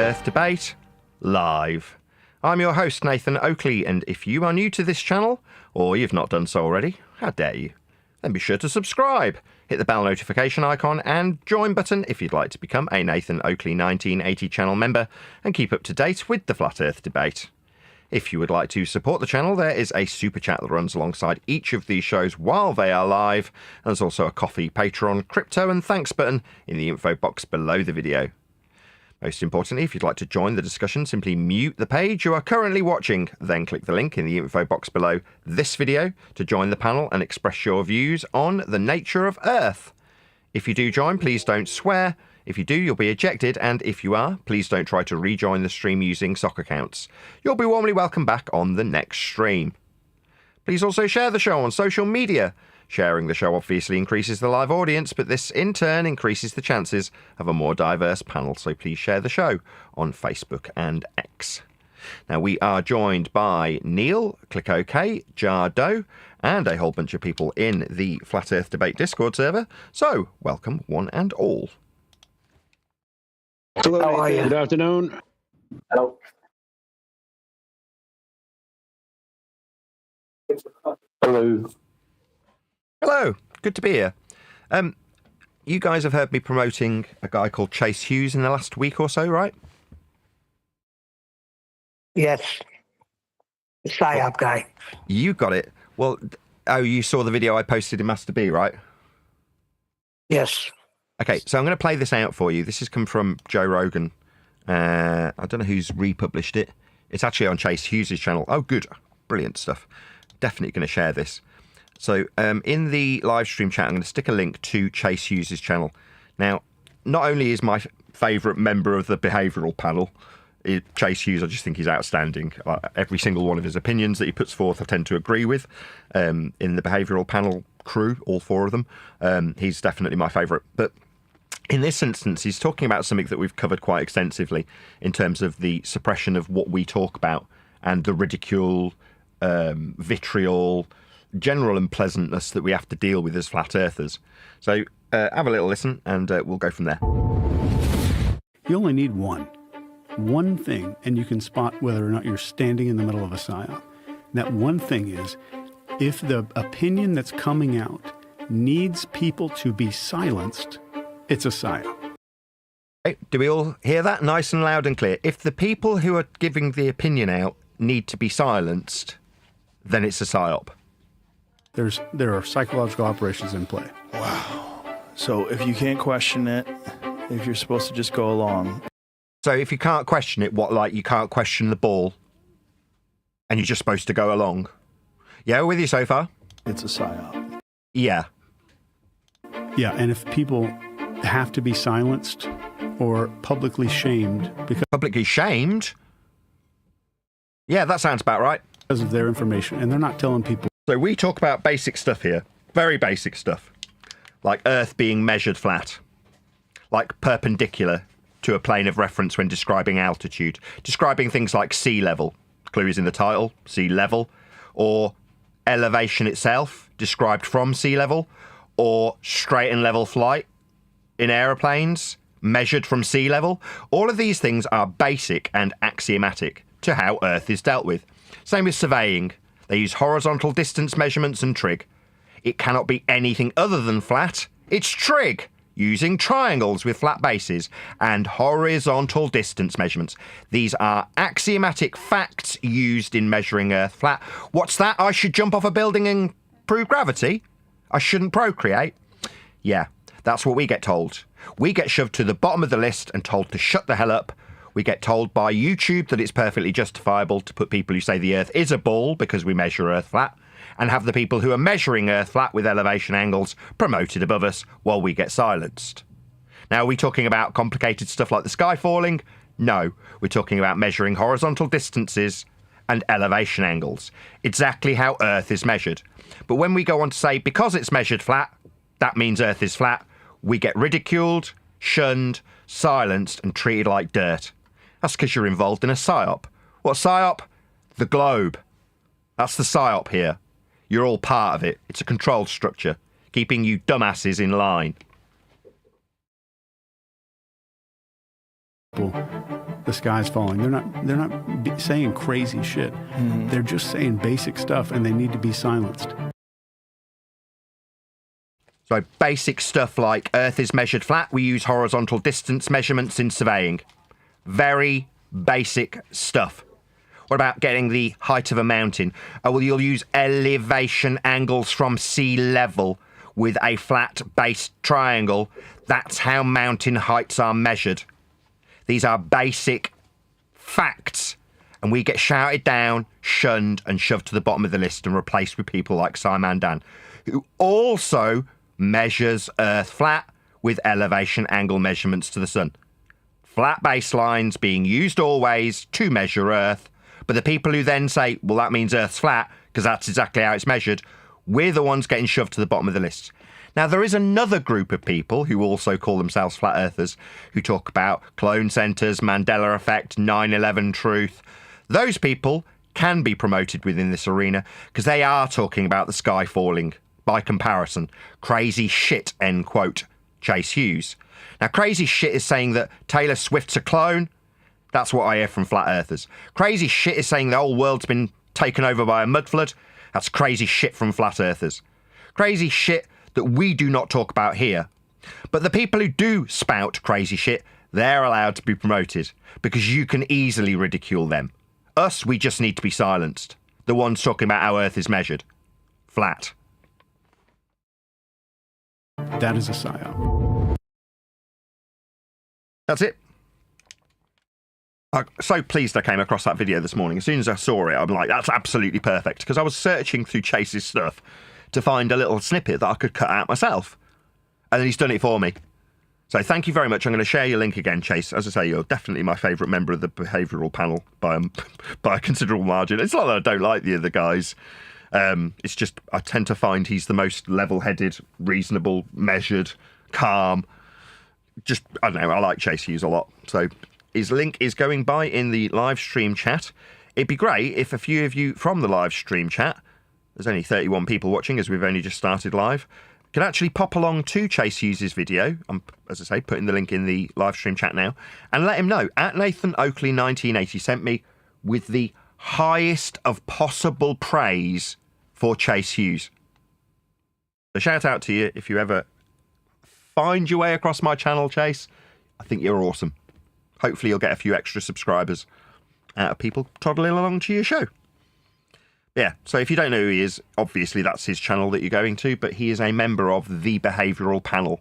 Earth debate live. I'm your host, Nathan Oakley, and if you are new to this channel, or you've not done so already, how dare you, then be sure to subscribe, hit the bell notification icon and join button if you'd like to become a Nathan Oakley 1980 channel member and keep up to date with the Flat Earth debate. If you would like to support the channel, there is a super chat that runs alongside each of these shows while they are live, and there's also a coffee, Patreon, crypto and thanks button in the info box below the video. Most importantly, if you'd like to join the discussion, simply mute the page you are currently watching, then click the link in the info box below this video to join the panel and express your views on the nature of Earth. If you do join, please don't swear. If you do, you'll be ejected, and if you are, please don't try to rejoin the stream using sock accounts. You'll be warmly welcome back on the next stream. Please also share the show on social media. Sharing the show obviously increases the live audience, but this in turn increases the chances of a more diverse panel, so please share the show on Facebook and X. Now, we are joined by Neil, Click OK, Jardo, and a whole bunch of people in the Flat Earth Debate Discord server, so welcome one and all. Hello, How are you? good afternoon. Hello. Hello. Hello, good to be here. You guys have heard me promoting a guy called Chase Hughes in the last week or so, right? Yes. The PSYOP guy. You got it. Well, oh, you saw the video I posted in Master B, right? Yes. Okay, so I'm going to play this out for you. This has come from Joe Rogan. I don't know who's republished it. It's actually on Chase Hughes' channel. Oh, good. Brilliant stuff. Definitely going to share this. So in the live stream chat, I'm going to stick a link to Chase Hughes' channel. Now, not only is my favourite member of the behavioural panel, Chase Hughes, I just think he's outstanding. Every single one of his opinions that he puts forth, I tend to agree with. In the behavioural panel crew, all four of them, he's definitely my favourite. But in this instance, he's talking about something that we've covered quite extensively in terms of the suppression of what we talk about and the ridicule, vitriol, general unpleasantness that we have to deal with as flat earthers. So have a little listen and we'll go from there. You only need one thing, and you can spot whether or not you're standing in the middle of a psyop. That one thing is, if the opinion that's coming out needs people to be silenced, it's a psyop. Okay, do we all hear that nice and loud and clear? If the people who are giving the opinion out need to be silenced, then it's a psyop. There are psychological operations in play. Wow. So if you can't question it, if you're supposed to just go along. So if you can't question it, what, like you can't question the ball and you're just supposed to go along? Yeah, we're with you so far? It's a psyop. Yeah. Yeah, and if people have to be silenced or publicly shamed because Publicly shamed? Yeah, that sounds about right. of their information, and they're not telling people. So we talk about basic stuff here. Very basic stuff. Like Earth being measured flat. Like perpendicular to a plane of reference when describing altitude. Describing things like sea level. Clue is in the title, sea level. Or elevation itself, described from sea level. Or straight and level flight in aeroplanes, measured from sea level. All of these things are basic and axiomatic to how Earth is dealt with. Same with surveying. They use horizontal distance measurements and trig. It cannot be anything other than flat. It's trig, using triangles with flat bases and horizontal distance measurements. These are axiomatic facts used in measuring Earth flat. What's that? I should jump off a building and prove gravity? I shouldn't procreate? Yeah, that's what we get told. We get shoved to the bottom of the list and told to shut the hell up. We get told by YouTube that it's perfectly justifiable to put people who say the Earth is a ball because we measure Earth flat, and have the people who are measuring Earth flat with elevation angles promoted above us while we get silenced. Now, are we talking about complicated stuff like the sky falling? No, we're talking about measuring horizontal distances and elevation angles. Exactly how Earth is measured. But when we go on to say, because it's measured flat, that means Earth is flat, we get ridiculed, shunned, silenced, and treated like dirt. That's because you're involved in a psyop. What psyop? The globe. That's the psyop here. You're all part of it. It's a controlled structure, keeping you dumbasses in line. The the sky's falling. They're not saying crazy shit. They're just saying basic stuff, and they need to be silenced. So basic stuff like Earth is measured flat. We use horizontal distance measurements in surveying. Very basic stuff. What about getting the height of a mountain? Oh, well, you'll use elevation angles from sea level with a flat base triangle. That's how mountain heights are measured. These are basic facts. And we get shouted down, shunned, and shoved to the bottom of the list and replaced with people like Simon Dan, who also measures Earth flat with elevation angle measurements to the sun. Flat baselines being used always to measure Earth. But the people who then say, well, that means Earth's flat, because that's exactly how it's measured, we're the ones getting shoved to the bottom of the list. Now, there is another group of people who also call themselves flat earthers, who talk about clone centres, Mandela effect, 9/11 truth. Those people can be promoted within this arena because they are talking about the sky falling. By comparison, crazy shit, end quote, Chase Hughes. Now, crazy shit is saying that Taylor Swift's a clone. That's what I hear from flat earthers. Crazy shit is saying the whole world's been taken over by a mud flood. That's crazy shit from flat earthers. Crazy shit that we do not talk about here. But the people who do spout crazy shit, they're allowed to be promoted because you can easily ridicule them. Us, we just need to be silenced. The ones talking about how Earth is measured. Flat. That is a psyop. That's it. I'm so pleased I came across that video this morning. As soon as I saw it, I'm like, that's absolutely perfect. Because I was searching through Chase's stuff to find a little snippet that I could cut out myself. And then he's done it for me. So thank you very much. I'm going to share your link again, Chase. As I say, you're definitely my favourite member of the behavioural panel by a considerable margin. It's not that I don't like the other guys. It's just I tend to find he's the most level-headed, reasonable, measured, calm. Just, I don't know, I like Chase Hughes a lot. So his link is going by in the live stream chat. It'd be great if a few of you from the live stream chat, there's only 31 people watching as we've only just started live, could actually pop along to Chase Hughes' video. I'm, as I say, putting the link in the live stream chat now, and let him know. At Nathan Oakley 1980 sent me with the highest of possible praise for Chase Hughes. So shout out to you if you ever find your way across my channel, Chase. I think you're awesome. Hopefully you'll get a few extra subscribers out of people toddling along to your show. Yeah, so if you don't know who he is, obviously that's his channel that you're going to, but he is a member of the Behavioural Panel,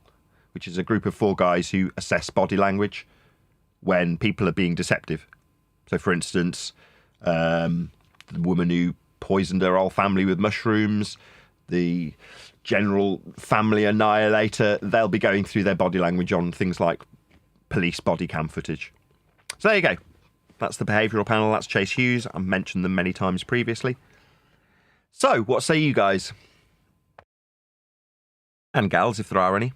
which is a group of 4 guys who assess body language when people are being deceptive. So, for instance, the woman who poisoned her whole family with mushrooms, the general family annihilator, they'll be going through their body language on things like police body cam footage. So there you go. That's the Behavioural Panel. That's Chase Hughes. I've mentioned them many times previously. So, what say you guys? And gals, if there are any.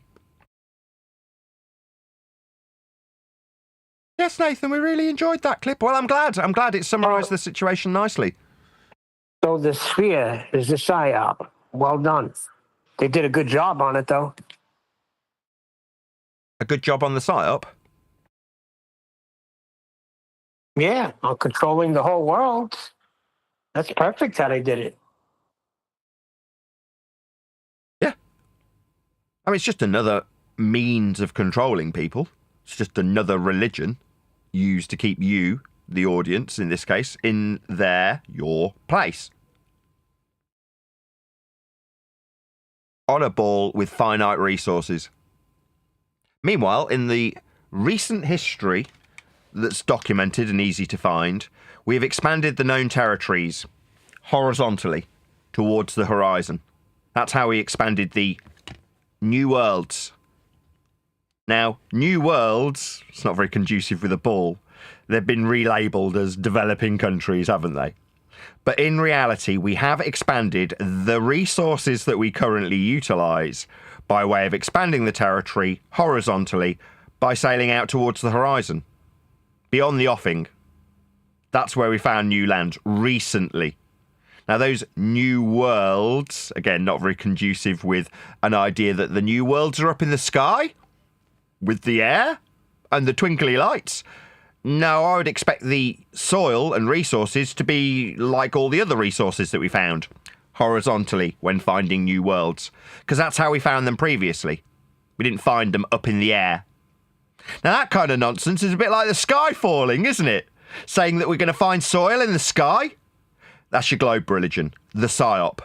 Yes, Nathan, we really enjoyed that clip. Well, I'm glad. I'm glad it summarised the situation nicely. So the sphere is the psyop. Well done. They did a good job on it, though. A good job on the psyop. Yeah, on controlling the whole world. That's perfect how they did it. Yeah. I mean, it's just another means of controlling people. It's just another religion used to keep you, the audience in this case, in your place. On a ball with finite resources. Meanwhile, in the recent history that's documented and easy to find, we have expanded the known territories horizontally towards the horizon. That's how we expanded the New Worlds. Now, New Worlds, it's not very conducive with a ball. They've been relabeled as developing countries, haven't they? But in reality, we have expanded the resources that we currently utilise by way of expanding the territory horizontally by sailing out towards the horizon. Beyond the offing. That's where we found new land recently. Now, those new worlds, again, not very conducive with an idea that the new worlds are up in the sky with the air and the twinkly lights. No, I would expect the soil and resources to be like all the other resources that we found, horizontally when finding new worlds, because that's how we found them previously. We didn't find them up in the air. Now that kind of nonsense is a bit like the sky falling, isn't it? Saying that we're going to find soil in the sky? That's your globe religion, the psyop.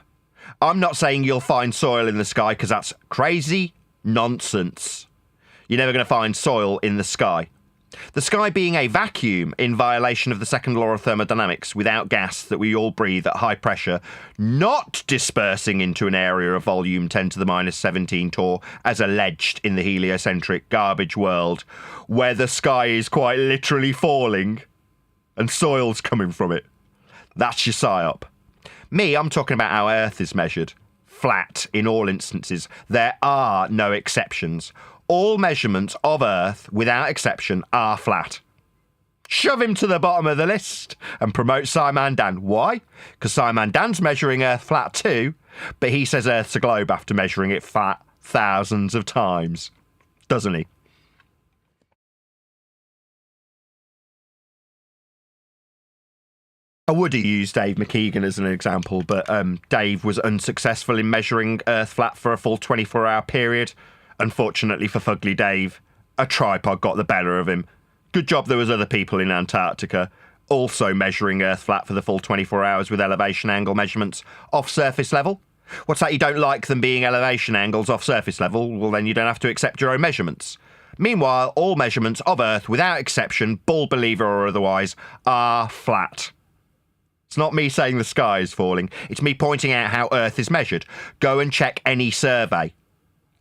I'm not saying you'll find soil in the sky because that's crazy nonsense. You're never going to find soil in the sky. The sky being a vacuum in violation of the second law of thermodynamics, without gas that we all breathe at high pressure, not dispersing into an area of volume 10 to the minus 17 torr, as alleged in the heliocentric garbage world, where the sky is quite literally falling and soil's coming from it. That's your psyop. Me, I'm talking about how Earth is measured. Flat in all instances. There are no exceptions. All measurements of Earth, without exception, are flat. Shove him to the bottom of the list and promote Simon Dan. Why? Because Simon Dan's measuring Earth flat too, but he says Earth's a globe after measuring it flat thousands of times. Doesn't he? I would have used Dave McKeegan as an example, but Dave was unsuccessful in measuring Earth flat for a full 24-hour period. Unfortunately for Fugly Dave, a tripod got the better of him. Good job there was other people in Antarctica also measuring Earth flat for the full 24 hours with elevation angle measurements off surface level. What's that, you don't like them being elevation angles off surface level? Well, then you don't have to accept your own measurements. Meanwhile, all measurements of Earth, without exception, bull believer or otherwise, are flat. It's not me saying the sky is falling. It's me pointing out how Earth is measured. Go and check any survey.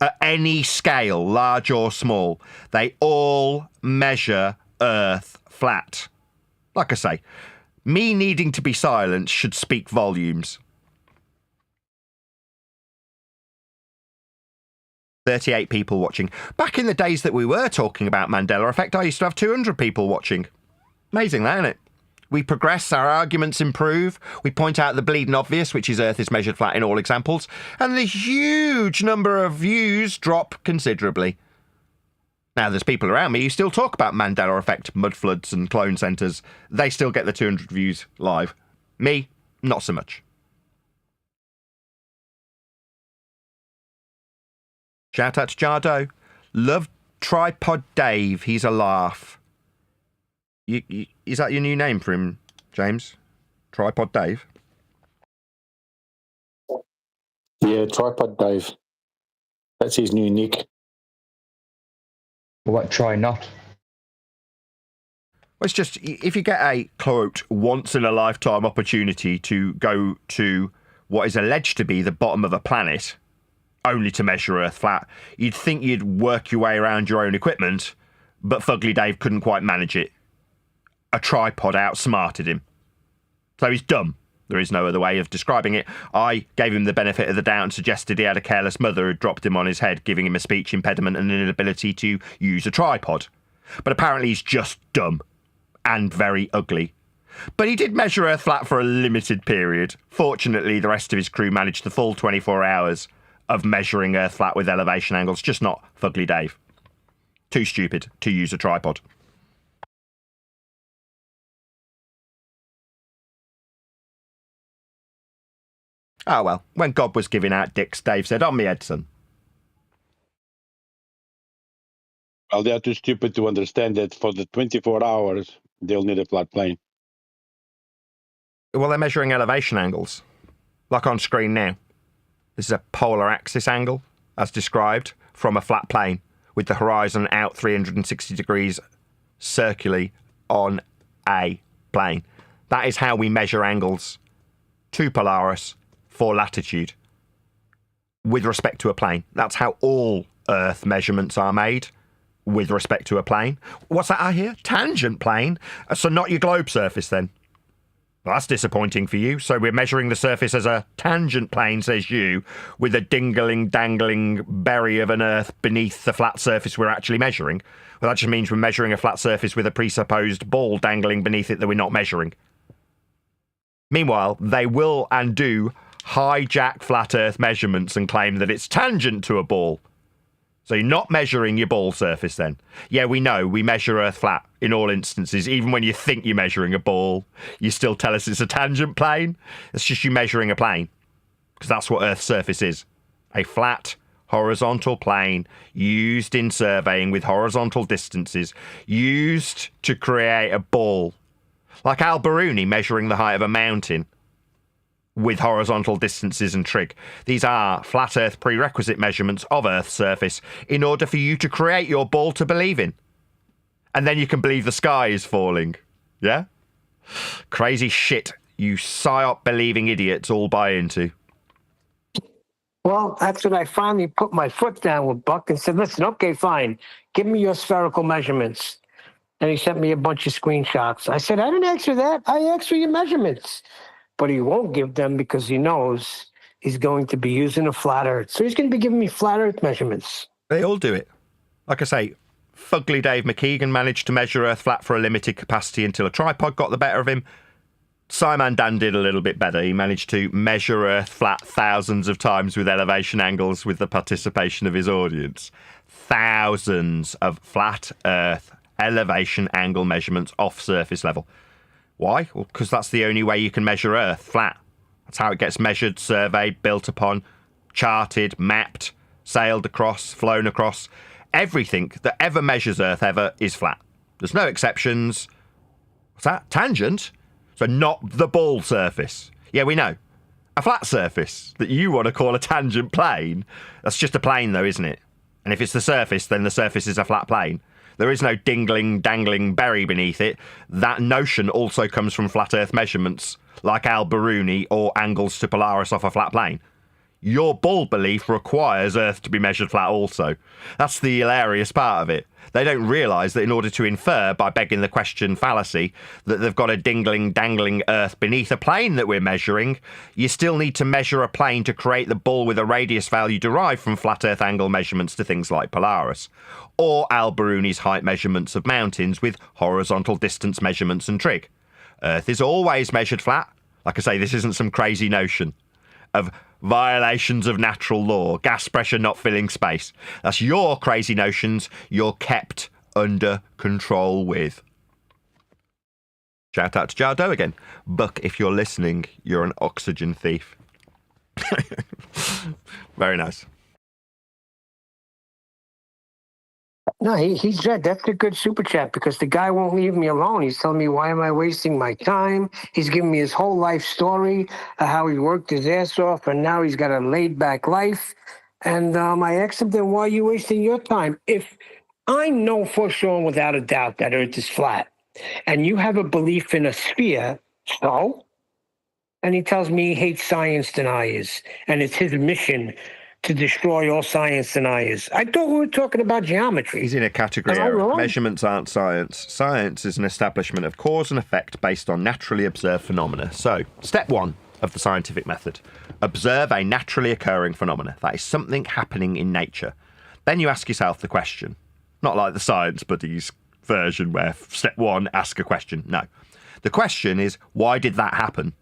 At any scale, large or small, they all measure Earth flat. Like I say, me needing to be silent should speak volumes. 38 people watching. Back in the days that we were talking about Mandela Effect, I used to have 200 people watching. Amazing that, isn't it? We progress, our arguments improve, we point out the bleeding obvious, which is Earth is measured flat in all examples, and the huge number of views drop considerably. Now, there's people around me who still talk about Mandela Effect, mud floods and clone centres. They still get the 200 views live. Me, not so much. Shout out to Jardo. Love Tripod Dave, he's a laugh. Is that your new name for him, James? Tripod Dave? Yeah, Tripod Dave. That's his new nick. What, try not? Well, it's just, if you get a, quote, once-in-a-lifetime opportunity to go to what is alleged to be the bottom of a planet, only to measure Earth flat, you'd think you'd work your way around your own equipment, but Fugly Dave couldn't quite manage it. A tripod outsmarted him. So he's dumb. There is no other way of describing it. I gave him the benefit of the doubt and suggested he had a careless mother who dropped him on his head, giving him a speech impediment and an inability to use a tripod. But apparently he's just dumb. And very ugly. But he did measure Earth flat for a limited period. Fortunately, the rest of his crew managed the full 24 hours of measuring Earth flat with elevation angles, just not Fugly Dave. Too stupid to use a tripod. Oh well, when God was giving out dicks, Dave said, on me head, son. Well, they are too stupid to understand that for the 24 hours, they'll need a flat plane. Well, they're measuring elevation angles. Like on screen now. This is a polar axis angle, as described, from a flat plane, with the horizon out 360 degrees circularly on a plane. That is how we measure angles to Polaris for latitude with respect to a plane. That's how all Earth measurements are made with respect to a plane. What's that I hear? Tangent plane? So not your globe surface then? Well, that's disappointing for you. So we're measuring the surface as a tangent plane, says you, with a dangling berry of an Earth beneath the flat surface we're actually measuring. Well, that just means we're measuring a flat surface with a presupposed ball dangling beneath it that we're not measuring. Meanwhile, they will and do hijack flat Earth measurements and claim that it's tangent to a ball. So you're not measuring your ball surface then. Yeah, we know we measure Earth flat in all instances. Even when you think you're measuring a ball, you still tell us it's a tangent plane. It's just you measuring a plane, because that's what Earth's surface is. A flat, horizontal plane used in surveying with horizontal distances, used to create a ball. Like Al-Biruni measuring the height of a mountain with horizontal distances and trig. These are flat Earth prerequisite measurements of Earth's surface in order for you to create your ball to believe in. And then you can believe the sky is falling. Yeah? Crazy shit you psyop believing idiots all buy into. Well, that's when I finally put my foot down with Buck and said, listen, okay, fine. Give me your spherical measurements. And he sent me a bunch of screenshots. I said, I didn't ask for that. I asked for your measurements. But he won't give them because he knows he's going to be using a flat Earth. So he's going to be giving me flat Earth measurements. They all do it. Like I say, Fugly Dave McKeegan managed to measure Earth flat for a limited capacity until a tripod got the better of him. Simon Dan did a little bit better. He managed to measure Earth flat thousands of times with elevation angles with the participation of his audience. Thousands of flat Earth elevation angle measurements off surface level. Why? Well, because that's the only way you can measure Earth flat. That's how it gets measured, surveyed, built upon, charted, mapped, sailed across, flown across. Everything that ever measures Earth ever is flat. There's no exceptions. What's that? Tangent? So not the ball surface. Yeah, we know. A flat surface that you want to call a tangent plane, that's just a plane though, isn't it? And if it's the surface, then the surface is a flat plane. There is no dingling, dangling berry beneath it. That notion also comes from flat Earth measurements, like Al-Biruni or angles to Polaris off a flat plane. Your ball belief requires Earth to be measured flat also. That's the hilarious part of it. They don't realise that in order to infer, by begging the question fallacy, that they've got a dingling, dangling Earth beneath a plane that we're measuring, you still need to measure a plane to create the ball with a radius value derived from flat Earth angle measurements to things like Polaris, or Al-Biruni's height measurements of mountains with horizontal distance measurements and trig. Earth is always measured flat. Like I say, this isn't some crazy notion of violations of natural law, gas pressure not filling space. That's your crazy notions you're kept under control with. Shout out to Jardo again. Buck, if you're listening, you're an oxygen thief. Very nice. No, he's dead. That's a good super chat because the guy won't leave me alone. He's telling me, why am I wasting my time? He's giving me his whole life story, how he worked his ass off, and now he's got a laid-back life. And I asked him, then why are you wasting your time? If I know for sure without a doubt that Earth is flat, and you have a belief in a sphere, so? And he tells me he hates science deniers, and it's his mission to destroy all science deniers. I thought we were talking about geometry. He's in a category error. Measurements aren't science. Science is an establishment of cause and effect based on naturally observed phenomena. So, step one of the scientific method. Observe a naturally occurring phenomena. That is something happening in nature. Then you ask yourself the question. Not like the Science Buddies version where step one, ask a question. No. The question is, why did that happen?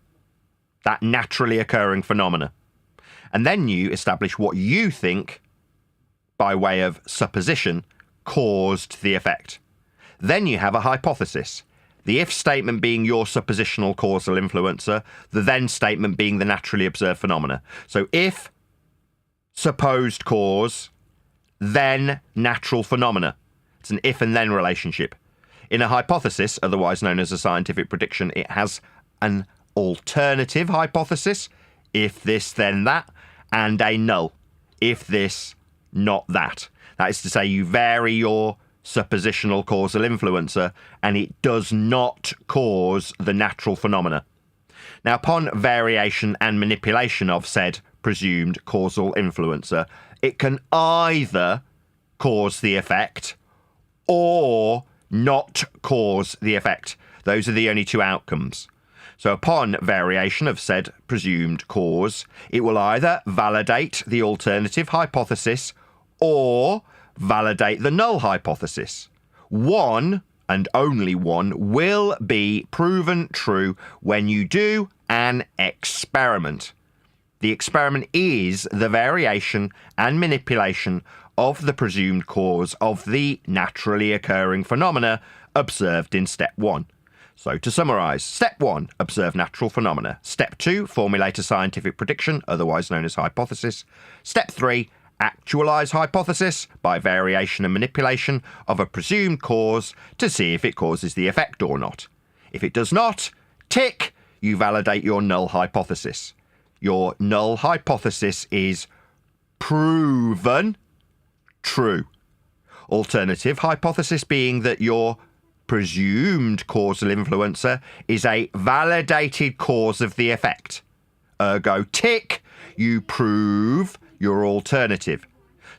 That naturally occurring phenomena. And then you establish what you think, by way of supposition, caused the effect. Then you have a hypothesis. The if statement being your suppositional causal influencer, the then statement being the naturally observed phenomena. So if supposed cause, then natural phenomena. It's an if and then relationship. In a hypothesis, otherwise known as a scientific prediction, it has an alternative hypothesis, if this then that, and a null, if this not that. That is to say, you vary your suppositional causal influencer and it does not cause the natural phenomena. Now, upon variation and manipulation of said presumed causal influencer, it can either cause the effect or not cause the effect. Those are the only two outcomes. So upon variation of said presumed cause, it will either validate the alternative hypothesis or validate the null hypothesis. One, and only one, will be proven true when you do an experiment. The experiment is the variation and manipulation of the presumed cause of the naturally occurring phenomena observed in step 1. So to summarise, step 1, observe natural phenomena. Step 2, formulate a scientific prediction, otherwise known as hypothesis. Step 3, actualise hypothesis by variation and manipulation of a presumed cause to see if it causes the effect or not. If it does not, tick, you validate your null hypothesis. Your null hypothesis is proven true. Alternative hypothesis being that your presumed causal influencer is a validated cause of the effect. Ergo, tick, you prove your alternative.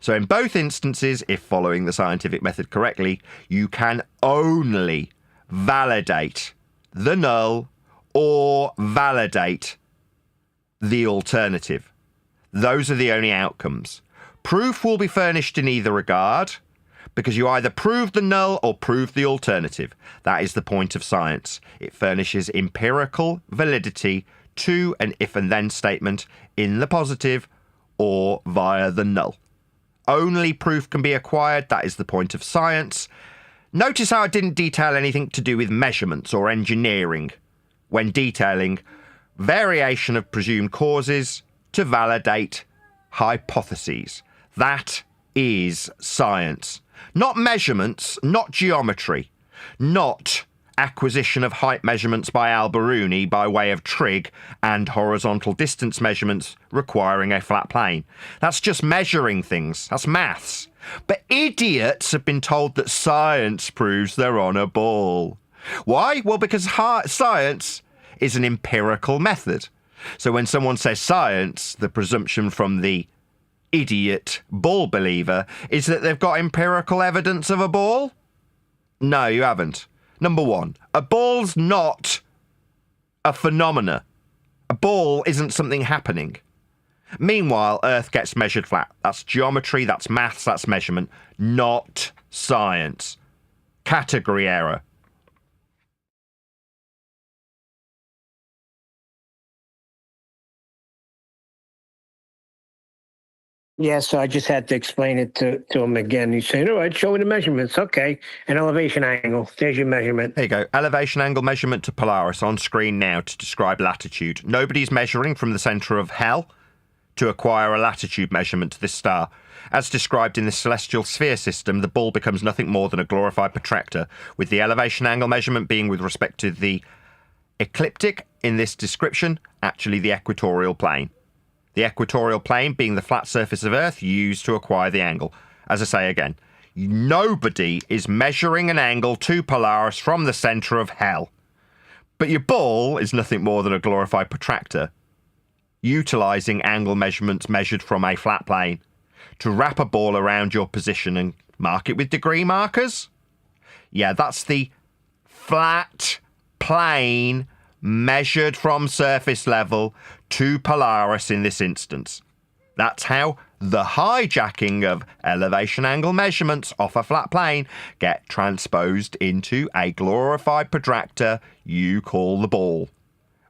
So in both instances, if following the scientific method correctly, you can only validate the null or validate the alternative. Those are the only outcomes. Proof will be furnished in either regard, because you either prove the null or prove the alternative. That is the point of science. It furnishes empirical validity to an if and then statement in the positive or via the null. Only proof can be acquired. That is the point of science. Notice how I didn't detail anything to do with measurements or engineering when detailing variation of presumed causes to validate hypotheses. That is science. Not measurements, not geometry, not acquisition of height measurements by Al-Biruni by way of trig and horizontal distance measurements requiring a flat plane. That's just measuring things. That's maths. But idiots have been told that science proves they're on a ball. Why? Well, because science is an empirical method. So when someone says science, the presumption from the idiot ball believer is that they've got empirical evidence of a ball? No, you haven't. Number one, a ball's not a phenomena. A ball isn't something happening. Meanwhile, Earth gets measured flat. That's geometry, that's maths, that's measurement, not science. Category error. Yeah, so I just had to explain it to him again. He's saying, all right, show me the measurements. Okay, an elevation angle. There's your measurement. There you go. Elevation angle measurement to Polaris on screen now to describe latitude. Nobody's measuring from the centre of hell to acquire a latitude measurement to this star. As described in the celestial sphere system, the ball becomes nothing more than a glorified protractor, with the elevation angle measurement being with respect to the ecliptic in this description, actually the equatorial plane. The equatorial plane being the flat surface of Earth used to acquire the angle. As I say again, nobody is measuring an angle to Polaris from the centre of hell. But your ball is nothing more than a glorified protractor, utilising angle measurements measured from a flat plane to wrap a ball around your position and mark it with degree markers. Yeah, that's the flat plane measured from surface level to Polaris in this instance. That's how the hijacking of elevation angle measurements off a flat plane get transposed into a glorified protractor you call the ball.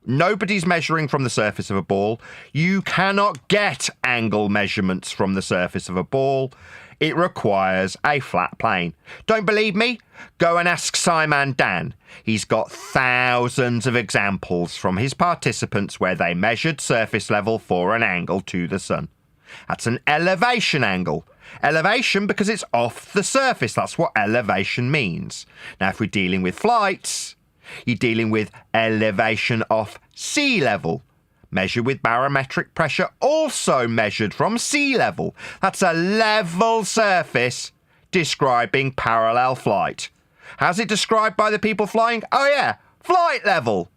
Nobody's measuring from the surface of a ball. You cannot get angle measurements from the surface of a ball. It requires a flat plane. Don't believe me? Go and ask Simon Dan. He's got thousands of examples from his participants where they measured surface level for an angle to the sun. That's an elevation angle. Elevation because it's off the surface. That's what elevation means. Now, if we're dealing with flights, you're dealing with elevation off sea level. Measured with barometric pressure, also measured from sea level. That's a level surface describing parallel flight. How's it described by the people flying? Oh yeah, flight level.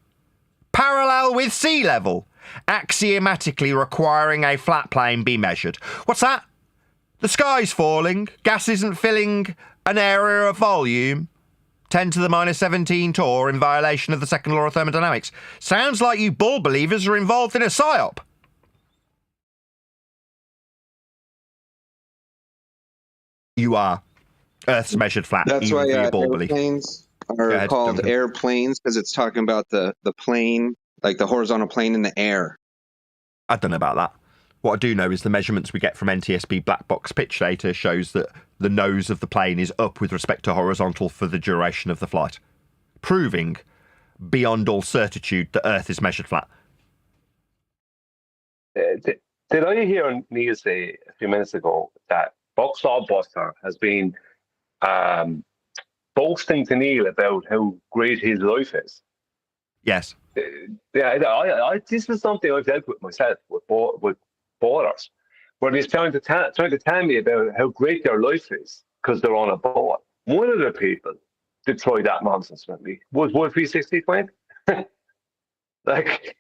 Parallel with sea level. Axiomatically requiring a flat plane be measured. What's that? The sky's falling. Gas isn't filling an area of volume. 10 to the minus 17 torr in violation of the second law of thermodynamics. Sounds like you ball believers are involved in a psyop. You are. Earth's measured flat. That's even why for your ball belief. airplanes are called Duncan. airplanes, because it's talking about the plane, like the horizontal plane in the air. I don't know about that. What I do know is the measurements we get from NTSB black box pitch data shows that the nose of the plane is up with respect to horizontal for the duration of the flight, proving beyond all certitude that Earth is measured flat. Did I hear Neil say a few minutes ago that Bucksaw Buster has been boasting to Neil about how great his life is? Yes. Yeah, this is something I've dealt with myself with boaters, where he's trying to tell me about how great their life is because they're on a boat. One of the people that tried that nonsense with me was Wolfie 65. Like,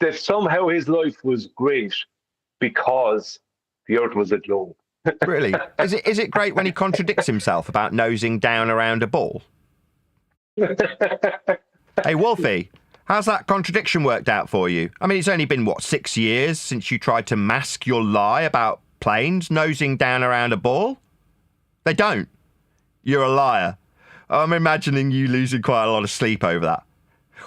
that somehow his life was great because the Earth was a globe. Really? Is it great when he contradicts himself about nosing down around a ball? Hey, Wolfie, how's that contradiction worked out for you? I mean, it's only been, 6 years since you tried to mask your lie about planes nosing down around a ball? They don't. You're a liar. I'm imagining you losing quite a lot of sleep over that.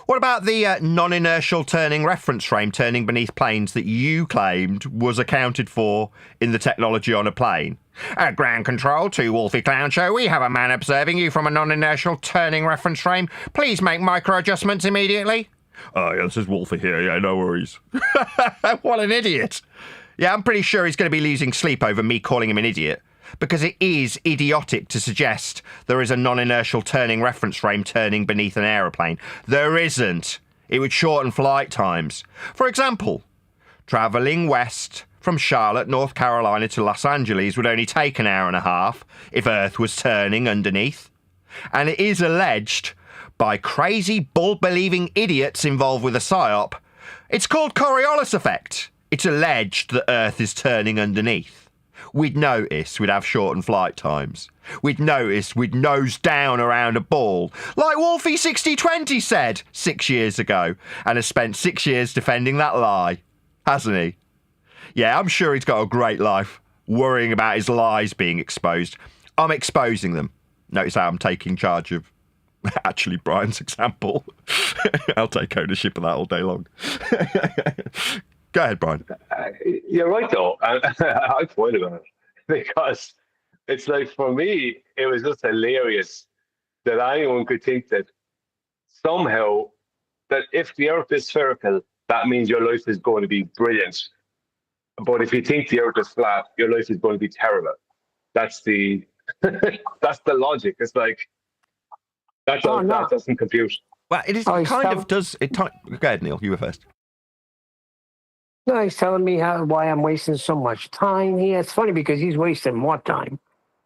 What about the non-inertial turning reference frame turning beneath planes that you claimed was accounted for in the technology on a plane? At ground control to Wolfie Clown Show, we have a man observing you from a non-inertial turning reference frame. Please make micro adjustments immediately. Oh, yeah, this is Wolfie here. Yeah, no worries. What an idiot. Yeah, I'm pretty sure he's going to be losing sleep over me calling him an idiot, because it is idiotic to suggest there is a non-inertial turning reference frame turning beneath an aeroplane. There isn't. It would shorten flight times. For example, travelling west from Charlotte, North Carolina to Los Angeles would only take an hour and a half if Earth was turning underneath. And it is alleged by crazy bull-believing idiots involved with a PSYOP. It's called Coriolis effect. It's alleged that Earth is turning underneath. We'd notice we'd have shortened flight times. We'd notice we'd nose down around a ball, like Wolfie 6020 said 6 years ago, and has spent 6 years defending that lie, hasn't he? Yeah, I'm sure he's got a great life, worrying about his lies being exposed. I'm exposing them. Notice how I'm taking charge of, actually, Brian's example. I'll take ownership of that all day long. Go ahead, Brian. You're right, though. I point about it because it's like, for me, it was just hilarious that anyone could think that somehow that if the Earth is spherical, that means your life is going to be brilliant. But if you think the Earth is flat, your life is going to be terrible. That's the that's the logic. It's like that doesn't compute. Well, it is kind of does. Go ahead, Neil. You were first. No, he's telling me why I'm wasting so much time here. It's funny because he's wasting more time,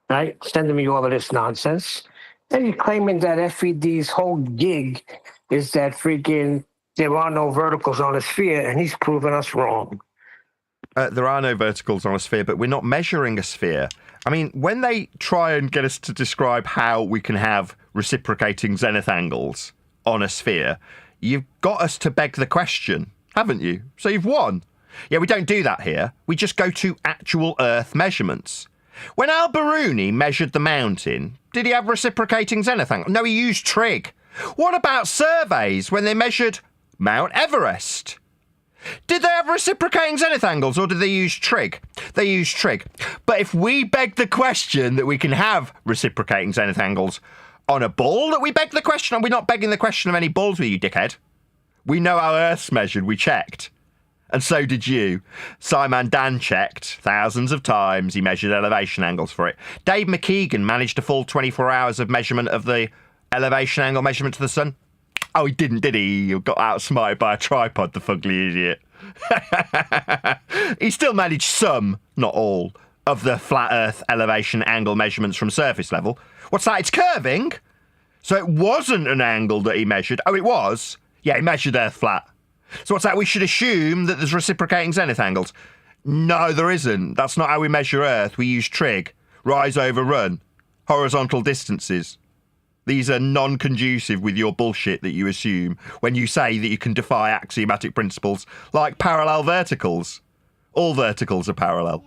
right? Sending me all of this nonsense. And he's claiming that FED's whole gig is that freaking there are no verticals on a sphere, and he's proving us wrong. There are no verticals on a sphere, but we're not measuring a sphere. I mean, when they try and get us to describe how we can have reciprocating zenith angles on a sphere, you've got us to beg the question, haven't you? So you've won. Yeah, we don't do that here. We just go to actual Earth measurements. When Al-Biruni measured the mountain, did he have reciprocating zenith angle? No, he used trig. What about surveys when they measured Mount Everest? Did they have reciprocating zenith angles or did they use trig? They used trig. But if we beg the question that we can have reciprocating zenith angles on a ball, that we beg the question, and we're not begging the question of any balls with you, dickhead. We know how Earth's measured, we checked. And so did you. Simon Dan checked thousands of times. He measured elevation angles for it. Dave McKeegan managed a full 24 hours of measurement of the elevation angle measurement to the sun. Oh, he didn't, did he? He got outsmarted by a tripod, the fugly idiot. He still managed some, not all, of the flat Earth elevation angle measurements from surface level. What's that? It's curving? So it wasn't an angle that he measured. Oh, it was? Yeah, he measured Earth flat. So what's that? We should assume that there's reciprocating zenith angles. No, there isn't. That's not how we measure Earth. We use trig, rise over run, horizontal distances. These are non-conducive with your bullshit that you assume when you say that you can defy axiomatic principles like parallel verticals. All verticals are parallel.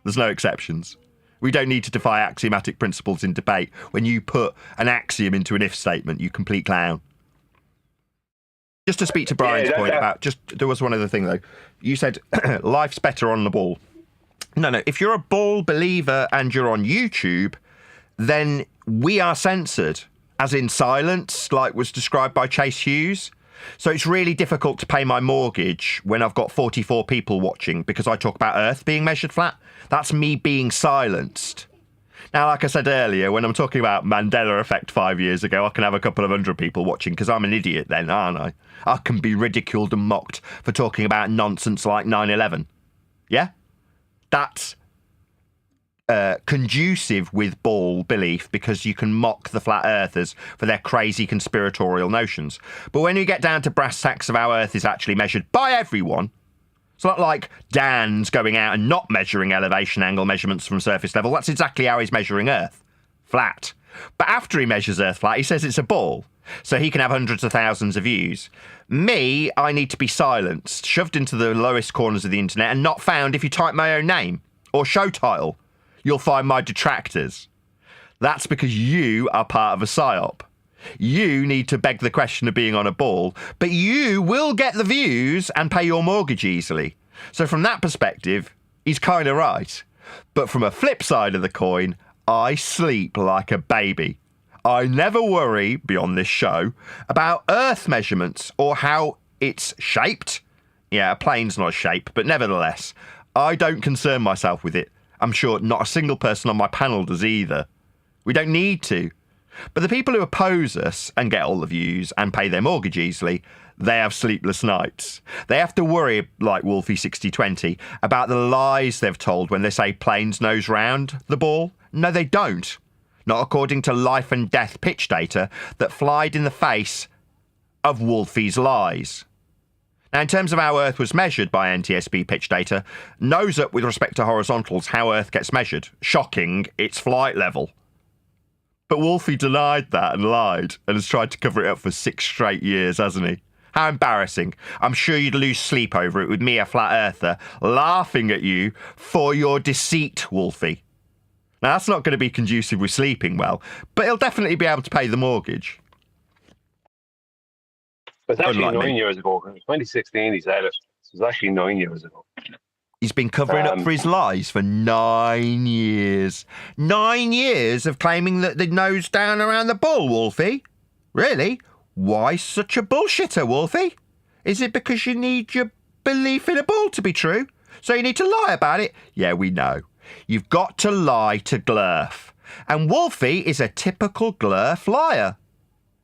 There's no exceptions. We don't need to defy axiomatic principles in debate when you put an axiom into an if statement, you complete clown. Just to speak to Brian's point about, there was one other thing though. You said life's better on the ball. No. If you're a ball believer and you're on YouTube, then we are censored, as in silence, like was described by Chase Hughes. So it's really difficult to pay my mortgage when I've got 44 people watching because I talk about Earth being measured flat. That's me being silenced. Now, like I said earlier, when I'm talking about Mandela effect 5 years ago, I can have a couple of hundred people watching because I'm an idiot then, aren't I? I can be ridiculed and mocked for talking about nonsense like 9/11. Yeah? That's conducive with ball belief because you can mock the flat earthers for their crazy conspiratorial notions. But when you get down to brass tacks of how Earth is actually measured by everyone, it's not like Dan's going out and not measuring elevation angle measurements from surface level. That's exactly how he's measuring Earth. Flat. But after he measures Earth flat, he says it's a ball. So he can have hundreds of thousands of views. Me, I need to be silenced, shoved into the lowest corners of the internet and not found if you type my own name or show title. You'll find my detractors. That's because you are part of a psyop. You need to beg the question of being on a ball, but you will get the views and pay your mortgage easily. So from that perspective, he's kind of right. But from a flip side of the coin, I sleep like a baby. I never worry, beyond this show, about Earth measurements or how it's shaped. Yeah, a plane's not a shape, but nevertheless, I don't concern myself with it. I'm sure not a single person on my panel does either. We don't need to. But the people who oppose us and get all the views and pay their mortgage easily, they have sleepless nights. They have to worry, like Wolfie 6020, about the lies they've told when they say planes nose round the ball. No, they don't. Not according to life and death pitch data that flied in the face of Wolfie's lies. Now, in terms of how Earth was measured by NTSB pitch data, nose up with respect to horizontals how Earth gets measured. Shocking, it's flight level. But Wolfie denied that and lied and has tried to cover it up for 6 straight years, hasn't he? How embarrassing. I'm sure you'd lose sleep over it with me, a flat earther, laughing at you for your deceit, Wolfie. Now, that's not going to be conducive with sleeping well, but he'll definitely be able to pay the mortgage. It's actually Unlike 9 me. years ago. In 2016, he said it. It was actually 9 years ago. He's been covering up for his lies for 9 years. 9 years of claiming that the nose down around the ball, Wolfie. Really? Why such a bullshitter, Wolfie? Is it because you need your belief in a ball to be true? So you need to lie about it? Yeah, we know. You've got to lie to Glurf. And Wolfie is a typical Glurf liar.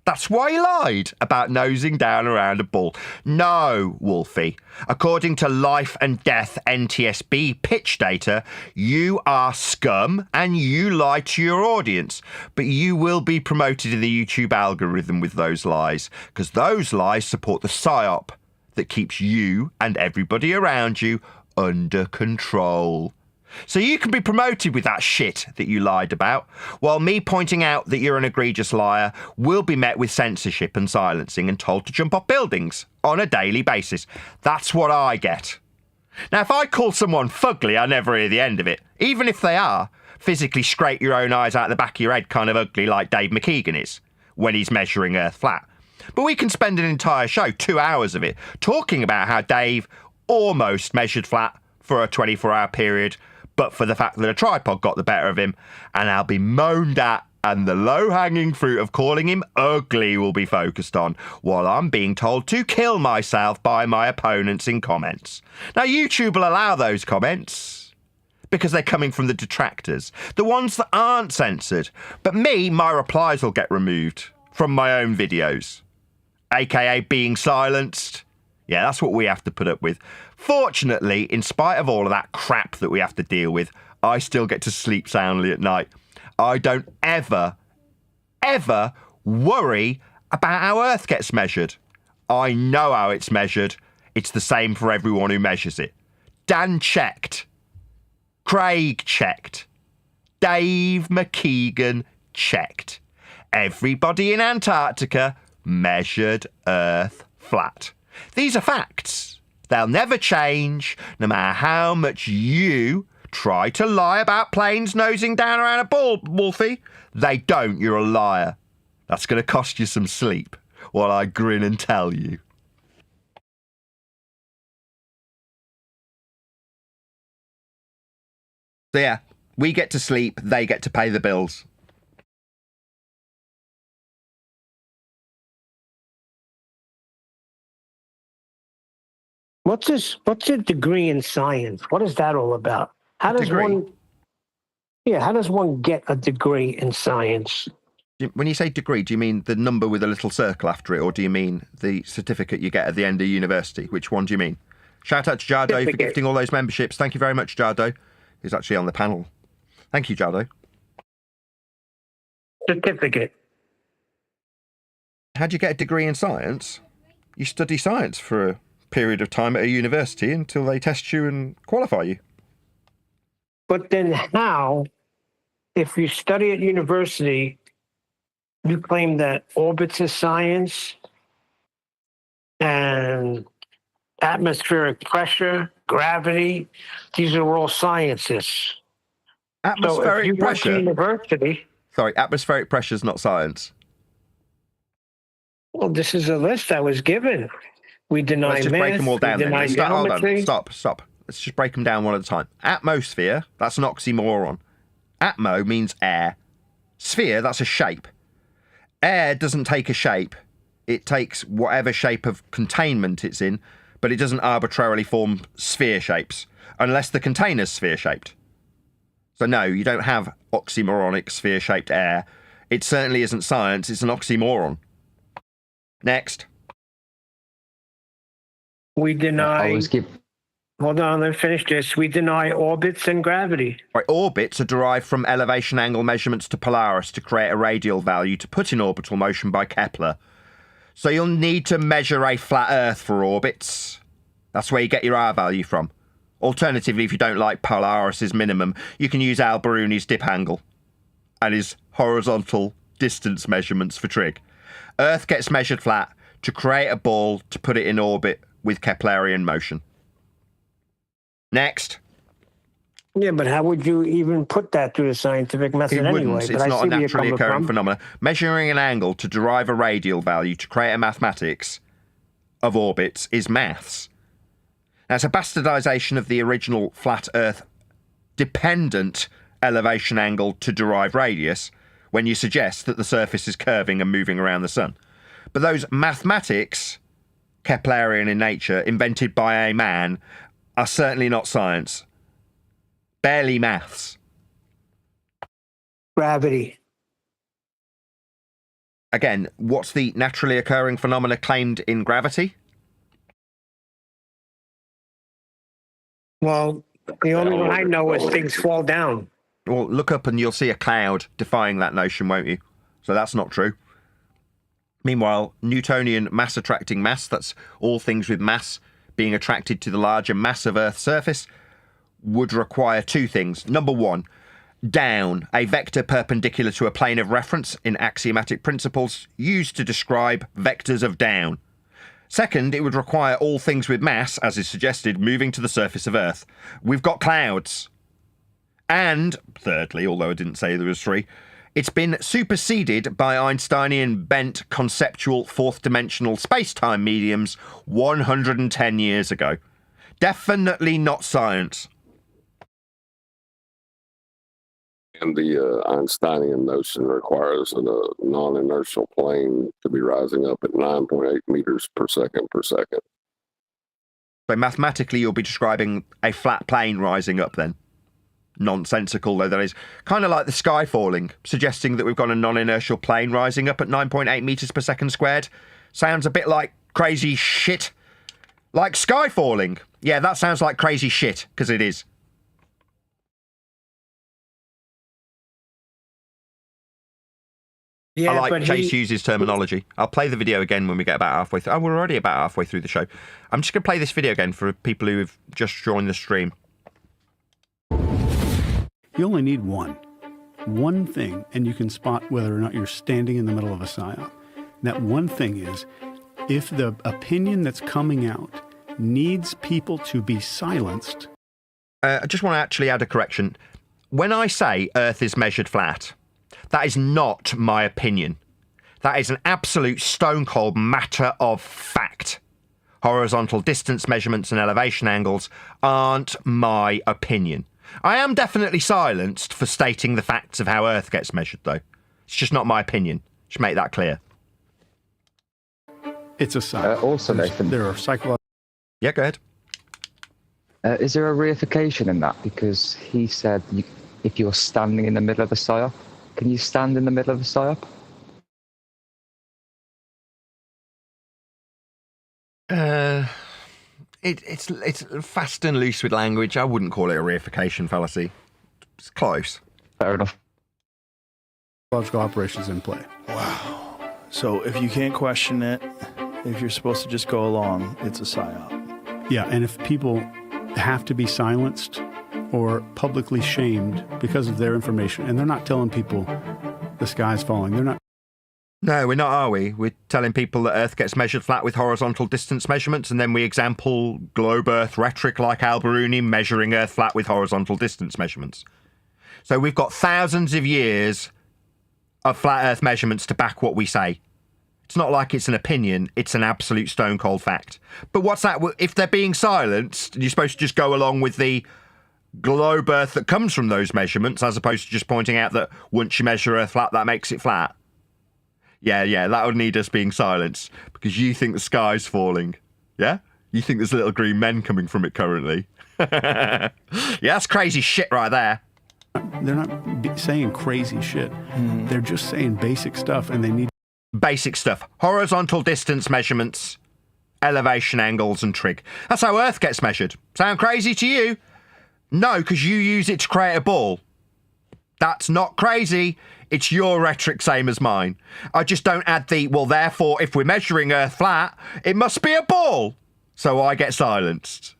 That's why he lied about nosing down around a ball. No, Wolfie. According to Life and Death NTSB pitch data, you are scum and you lie to your audience. But you will be promoted in the YouTube algorithm with those lies, because those lies support the psyop that keeps you and everybody around you under control. So you can be promoted with that shit that you lied about, while me pointing out that you're an egregious liar will be met with censorship and silencing and told to jump off buildings on a daily basis. That's what I get. Now, if I call someone fugly, I never hear the end of it. Even if they are physically scrape your own eyes out the back of your head kind of ugly like Dave McKeegan is when he's measuring Earth flat. But we can spend an entire show, 2 hours of it, talking about how Dave almost measured flat for a 24-hour period, but for the fact that a tripod got the better of him, and I'll be moaned at, and the low-hanging fruit of calling him ugly will be focused on, while I'm being told to kill myself by my opponents in comments. Now, YouTube will allow those comments, because they're coming from the detractors, the ones that aren't censored. But me, my replies will get removed from my own videos, aka being silenced. Yeah, that's what we have to put up with. Fortunately, in spite of all of that crap that we have to deal with, I still get to sleep soundly at night. I don't ever worry about how Earth gets measured. I know how it's measured. It's the same for everyone who measures it. Dan checked. Craig checked. Dave McKeegan checked. Everybody in Antarctica measured Earth flat. These are facts. They'll never change, no matter how much you try to lie about planes nosing down around a ball, Wolfie. They don't. You're a liar. That's going to cost you some sleep while I grin and tell you. So yeah, we get to sleep, they get to pay the bills. What's this? What's a degree in science? What is that all about? How does Degree? one? Yeah, how does one get a degree in science? When you say degree, do you mean the number with a little circle after it, or do you mean the certificate you get at the end of university? Which one do you mean? Shout out to Jardo for gifting all those memberships. Thank you very much, Jardo. He's actually on the panel. Thank you, Jardo. Certificate. How do you get a degree in science? You study science for a period of time at a university until they test you and qualify you. But then how, if you study at university, you claim that orbits is science and atmospheric pressure, gravity, these are all sciences. So if you went to university... Sorry, atmospheric pressure is not science. Well, this is a list I was given. We deny Let's just break them all down then. Hold on. Stop. Let's just break them down one at a time. Atmosphere, that's an oxymoron. Atmo means air. Sphere, that's a shape. Air doesn't take a shape. It takes whatever shape of containment it's in, but it doesn't arbitrarily form sphere shapes, unless the container's sphere-shaped. So no, you don't have oxymoronic sphere-shaped air. It certainly isn't science, it's an oxymoron. Next. We deny... Hold on, let me finish this. We deny orbits and gravity. Right, orbits are derived from elevation angle measurements to Polaris to create a radial value to put in orbital motion by Kepler. So you'll need to measure a flat Earth for orbits. That's where you get your R value from. Alternatively, if you don't like Polaris's minimum, you can use Al Biruni's dip angle and his horizontal distance measurements for trig. Earth gets measured flat to create a ball to put it in orbit with Keplerian motion. Next. Yeah, but how would you even put that through the scientific method anyway? It's not a naturally occurring phenomenon. Measuring an angle to derive a radial value to create a mathematics of orbits is maths. Now, it's a bastardization of the original flat Earth dependent elevation angle to derive radius when you suggest that the surface is curving and moving around the sun. But those mathematics, Keplerian in nature, invented by a man, are certainly not science. Barely maths. Gravity. Again, what's the naturally occurring phenomena claimed in gravity? Well, the only one I know is things fall down. Well, look up and you'll see a cloud defying that notion, won't you? So that's not true. Meanwhile, Newtonian mass attracting mass, that's all things with mass being attracted to the larger mass of Earth's surface, would require two things. Number one, down, a vector perpendicular to a plane of reference in axiomatic principles used to describe vectors of down. Second, it would require all things with mass, as is suggested, moving to the surface of Earth. We've got clouds. And, thirdly, although I didn't say there was three, it's been superseded by Einsteinian bent conceptual fourth-dimensional space-time mediums 110 years ago. Definitely not science. And the Einsteinian notion requires a non-inertial plane to be rising up at 9.8 meters per second per second. So mathematically, you'll be describing a flat plane rising up then. Nonsensical, though that is. Kind of like the sky falling, suggesting that we've got a non-inertial plane rising up at 9.8 meters per second squared. Sounds a bit like crazy shit. Like sky falling. Yeah, that sounds like crazy shit, because it is. Yeah, I like Chase Hughes' terminology. I'll play the video again when we get about halfway through. Oh, we're already about halfway through the show. I'm just going to play this video again for people who have just joined the stream. You only need one thing, and you can spot whether or not you're standing in the middle of a psyop. That one thing is, if the opinion that's coming out needs people to be silenced. I just want to actually add a correction. When I say Earth is measured flat, that is not my opinion. That is an absolute stone-cold matter of fact. Horizontal distance measurements and elevation angles aren't my opinion. I am definitely silenced for stating the facts of how Earth gets measured, though. It's just not my opinion. Should make that clear. It's a sign. Also, Nathan, there are psychological. Yeah, go ahead. Is there a reification in that? Because he said if you're standing in the middle of a psyop, can you stand in the middle of a psyop? It's fast and loose with language. I wouldn't call it a reification fallacy. It's close. Fair enough. Logical operations in play. Wow. So if you can't question it, if you're supposed to just go along, it's a psyop. Yeah, and if people have to be silenced or publicly shamed because of their information, and they're not telling people the sky's falling, they're not. No, we're not, are we? We're telling people that Earth gets measured flat with horizontal distance measurements, and then we example globe Earth rhetoric like Al-Biruni measuring Earth flat with horizontal distance measurements. So we've got thousands of years of flat Earth measurements to back what we say. It's not like it's an opinion, it's an absolute stone cold fact. But what's that? If they're being silenced, you're supposed to just go along with the globe Earth that comes from those measurements, as opposed to just pointing out that once you measure Earth flat, that makes it flat. Yeah, that would need us being silenced, because you think the sky's falling. Yeah? You think there's little green men coming from it currently. Yeah, that's crazy shit right there. They're not saying crazy shit. They're just saying basic stuff, and they need basic stuff. Horizontal distance measurements, elevation angles, and trig. That's how Earth gets measured. Sound crazy to you? No, because you use it to create a ball. That's not crazy. It's your rhetoric, same as mine. I just don't add the, well, therefore, if we're measuring Earth flat, it must be a ball. So I get silenced.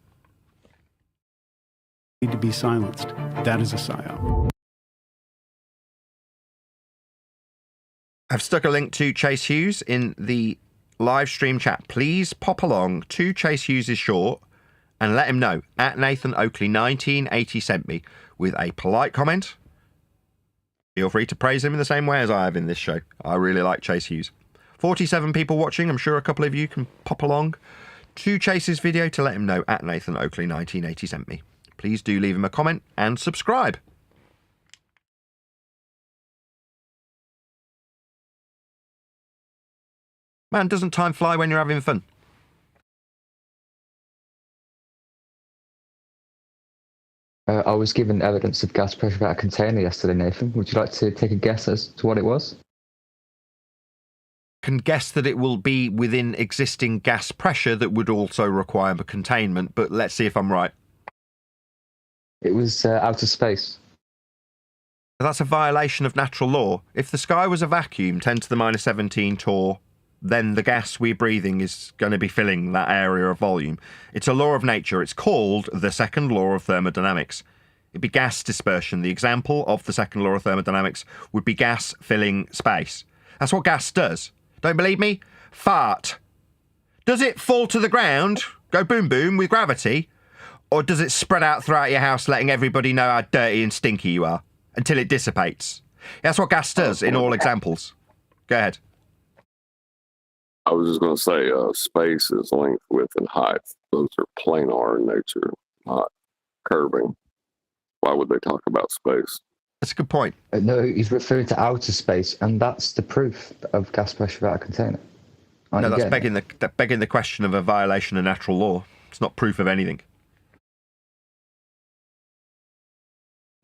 to be silenced. That is a psyop. I've stuck a link to Chase Hughes in the live stream chat. Please pop along to Chase Hughes' short and let him know. At Nathan Oakley 1980 sent me with a polite comment. Feel free to praise him in the same way as I have in this show. I really like Chase Hughes. 47 people watching. I'm sure a couple of you can pop along to Chase's video to let him know. At Nathan Oakley 1980 sent me. Please do leave him a comment and subscribe. Man, doesn't time fly when you're having fun? I was given evidence of gas pressure at a container yesterday, Nathan. Would you like to take a guess as to what it was? Can guess that it will be within existing gas pressure that would also require containment, but let's see if I'm right. It was outer space. That's a violation of natural law. If the sky was a vacuum, 10 to the minus 17 torr, then the gas we're breathing is going to be filling that area of volume. It's a law of nature. It's called the second law of thermodynamics. It'd be gas dispersion. The example of the second law of thermodynamics would be gas filling space. That's what gas does. Don't believe me? Fart. Does it fall to the ground, go boom boom with gravity, or does it spread out throughout your house letting everybody know how dirty and stinky you are until it dissipates? That's what gas does in all examples. Go ahead. I was just going to say, space is length, width, and height. Those are planar in nature, not curving. Why would they talk about space? That's a good point. No, he's referring to outer space, and that's the proof of gas pressure at a container. No, that's begging the question of a violation of natural law. It's not proof of anything.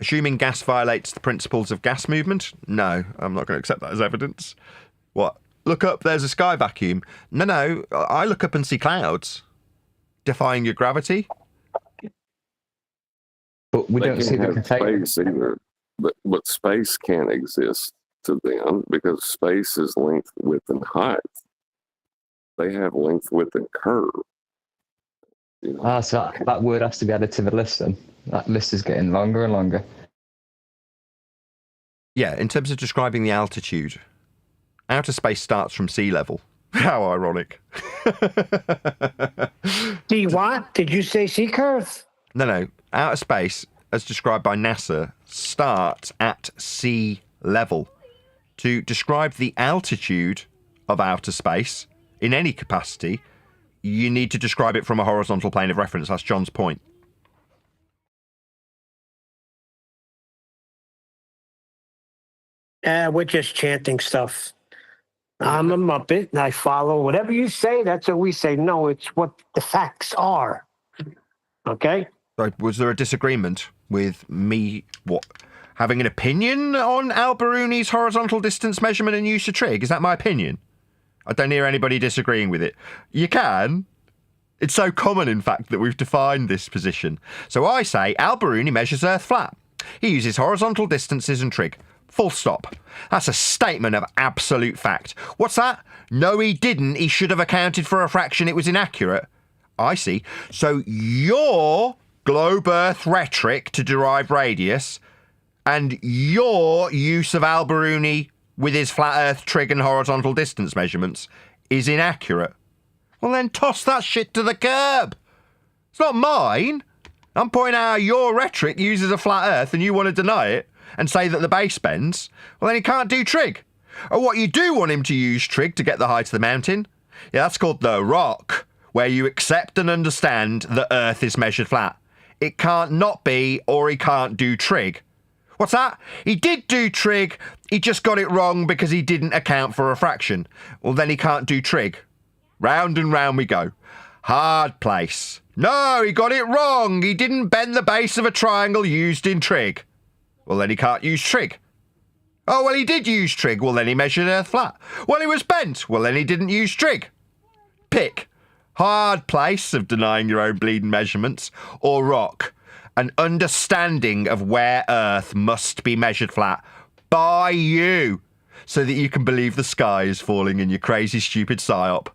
Assuming gas violates the principles of gas movement? No, I'm not going to accept that as evidence. What? Look up, there's a sky vacuum. No, I look up and see clouds. Defying your gravity? But we don't see the container. Space either. But space can't exist to them because space is length, width, and height. They have length, width, and curve. You know? So that word has to be added to the list then. That list is getting longer and longer. Yeah, in terms of describing the altitude, outer space starts from sea level. How ironic. See what? Did you say sea curve? No. Outer space, as described by NASA, starts at sea level. To describe the altitude of outer space in any capacity, you need to describe it from a horizontal plane of reference. That's John's point. We're just chanting stuff. I'm a Muppet, and I follow whatever you say. That's what we say. No, it's what the facts are. Okay? So was there a disagreement with me, having an opinion on Al-Biruni's horizontal distance measurement and use of trig? Is that my opinion? I don't hear anybody disagreeing with it. You can. It's so common, in fact, that we've defined this position. So I say Al-Biruni measures Earth flat. He uses horizontal distances and trig. Full stop. That's a statement of absolute fact. What's that? No, he didn't. He should have accounted for a fraction. It was inaccurate. I see. So your globe Earth rhetoric to derive radius and your use of Al-Biruni with his flat Earth trig and horizontal distance measurements is inaccurate. Well, then toss that shit to the curb. It's not mine. I'm pointing out how your rhetoric uses a flat Earth and you want to deny it and say that the base bends. Well, then he can't do trig. Or what you do want him to use trig to get the height of the mountain. Yeah, that's called the rock, where you accept and understand that Earth is measured flat. It can't not be, or he can't do trig. What's that? He did do trig, he just got it wrong because he didn't account for a fraction. Well, then he can't do trig. Round and round we go. Hard place. No, he got it wrong. He didn't bend the base of a triangle used in trig. Well, then he can't use trig. Oh, well, he did use trig. Well, then he measured Earth flat. Well, he was bent. Well, then he didn't use trig. Pick. Hard place of denying your own bleeding measurements, or rock. An understanding of where Earth must be measured flat by you, so that you can believe the sky is falling in your crazy, stupid psyop.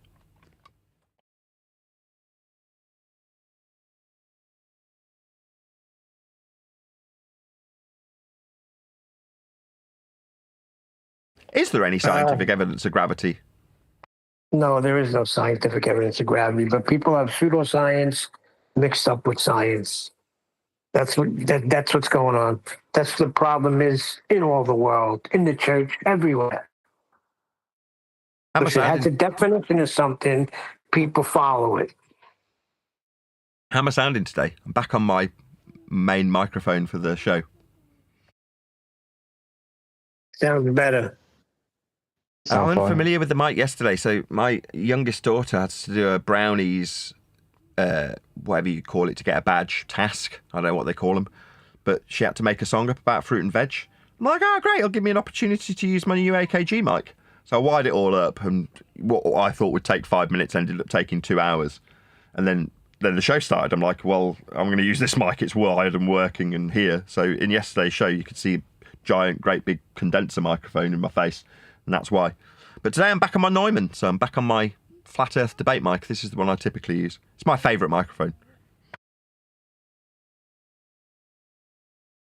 Is there any scientific evidence of gravity? No, there is no scientific evidence of gravity, but people have pseudoscience mixed up with science. That's what's going on. That's the problem is in all the world, in the church, everywhere. Because it has a definition of something, people follow it. How am I sounding today? I'm back on my main microphone for the show. Sounds better. So I'm unfamiliar with the mic yesterday. So my youngest daughter had to do a brownies, whatever you call it, to get a badge task. I don't know what they call them. But she had to make a song up about fruit and veg. I'm like, oh, great. It'll give me an opportunity to use my new AKG mic. So I wired it all up, and what I thought would take 5 minutes ended up taking 2 hours. And then the show started. I'm like, well, I'm going to use this mic. It's wired and working and here. So in yesterday's show, you could see a giant, great big condenser microphone in my face. And that's why. But today I'm back on my Neumann, so I'm back on my flat earth debate mic. This is the one I typically use. It's my favourite microphone.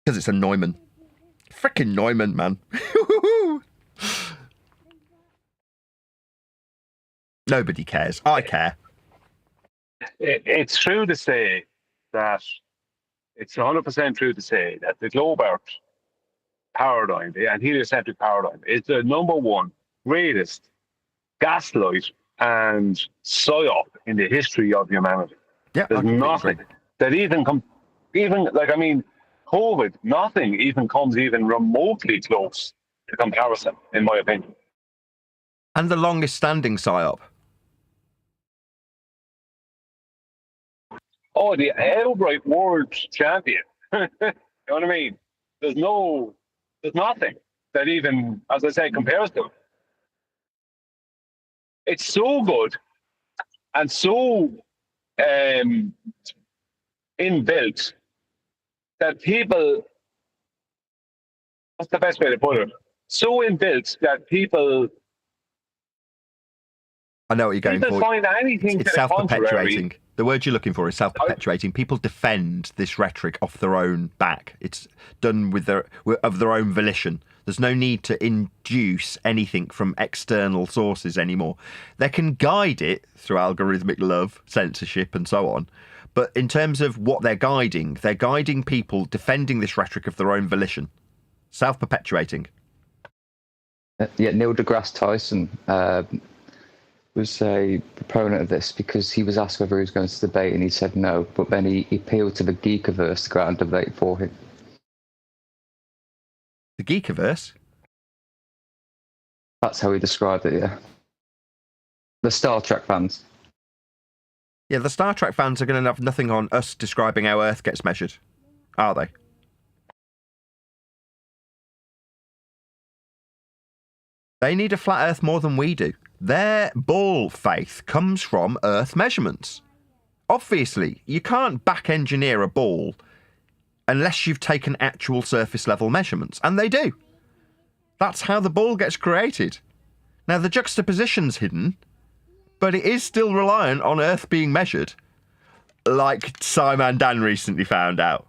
Because it's a Neumann. Frickin' Neumann, man. Nobody cares. I care. It's true to say that it's 100% true to say that the globe Earth paradigm, the heliocentric paradigm, is the number one greatest gaslight and psyop in the history of humanity. Yeah, there's nothing that COVID, nothing even comes even remotely close to comparison, in my opinion. And the longest standing psyop. Oh, the outright world champion. You know what I mean? There's nothing that even, as I say, compares to it. It's so good and so inbuilt that people, what's the best way to put it? So inbuilt that people, I know what you're going for. Find anything it's self-perpetuating. The word you're looking for is self-perpetuating. People defend this rhetoric off their own back. It's done of their own volition. There's no need to induce anything from external sources anymore. They can guide it through algorithmic love, censorship, and so on. But in terms of what they're guiding people defending this rhetoric of their own volition. Self-perpetuating. Yeah, Neil deGrasse Tyson was a proponent of this because he was asked whether he was going to debate and he said no, but then he appealed to the Geekiverse to go out and debate for him. The Geekiverse? That's how he described it, yeah. The Star Trek fans. Yeah, the Star Trek fans are going to have nothing on us describing how Earth gets measured, are they? They need a flat Earth more than we do. Their ball faith comes from Earth measurements. Obviously, you can't back-engineer a ball unless you've taken actual surface level measurements, and they do. That's how the ball gets created. Now, the juxtaposition's hidden, but it is still reliant on Earth being measured, like Simon Dan recently found out.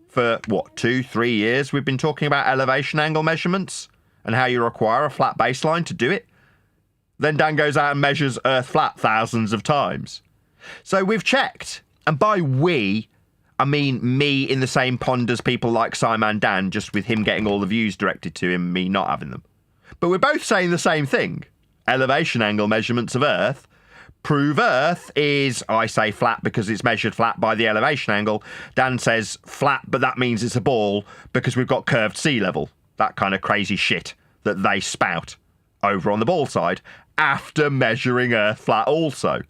For, 2-3 years, we've been talking about elevation angle measurements and how you require a flat baseline to do it. Then Dan goes out and measures Earth flat thousands of times. So we've checked, and by we, I mean me in the same pond as people like Simon Dan, just with him getting all the views directed to him, me not having them. But we're both saying the same thing. Elevation angle measurements of Earth prove Earth is, I say flat because it's measured flat by the elevation angle. Dan says flat, but that means it's a ball because we've got curved sea level. That kind of crazy shit that they spout over on the ball side after measuring Earth flat also.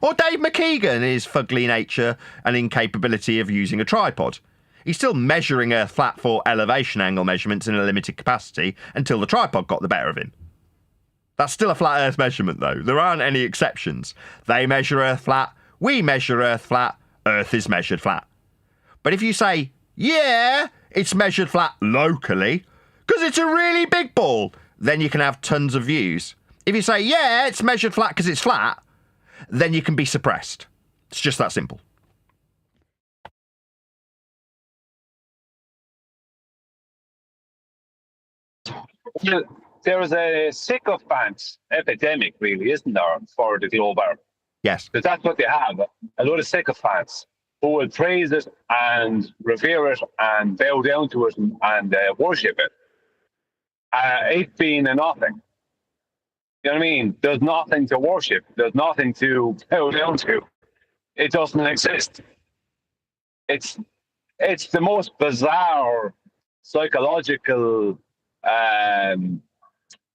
Or Dave McKeegan, his fugly nature and incapability of using a tripod. He's still measuring Earth flat for elevation angle measurements in a limited capacity until the tripod got the better of him. That's still a flat Earth measurement, though. There aren't any exceptions. They measure Earth flat, we measure Earth flat, Earth is measured flat. But if you say, yeah, it's measured flat locally, because it's a really big ball, then you can have tons of views. If you say, yeah, it's measured flat because it's flat, then you can be suppressed. It's just that simple. There is a sycophant epidemic, really, isn't there, for the globe arm? Yes. Because that's what they have. A lot of sycophants who will praise it and revere it and bow down to it and worship it. It being a nothing. You know what I mean? There's nothing to worship. There's nothing to bow down to. It doesn't exist. It's the most bizarre psychological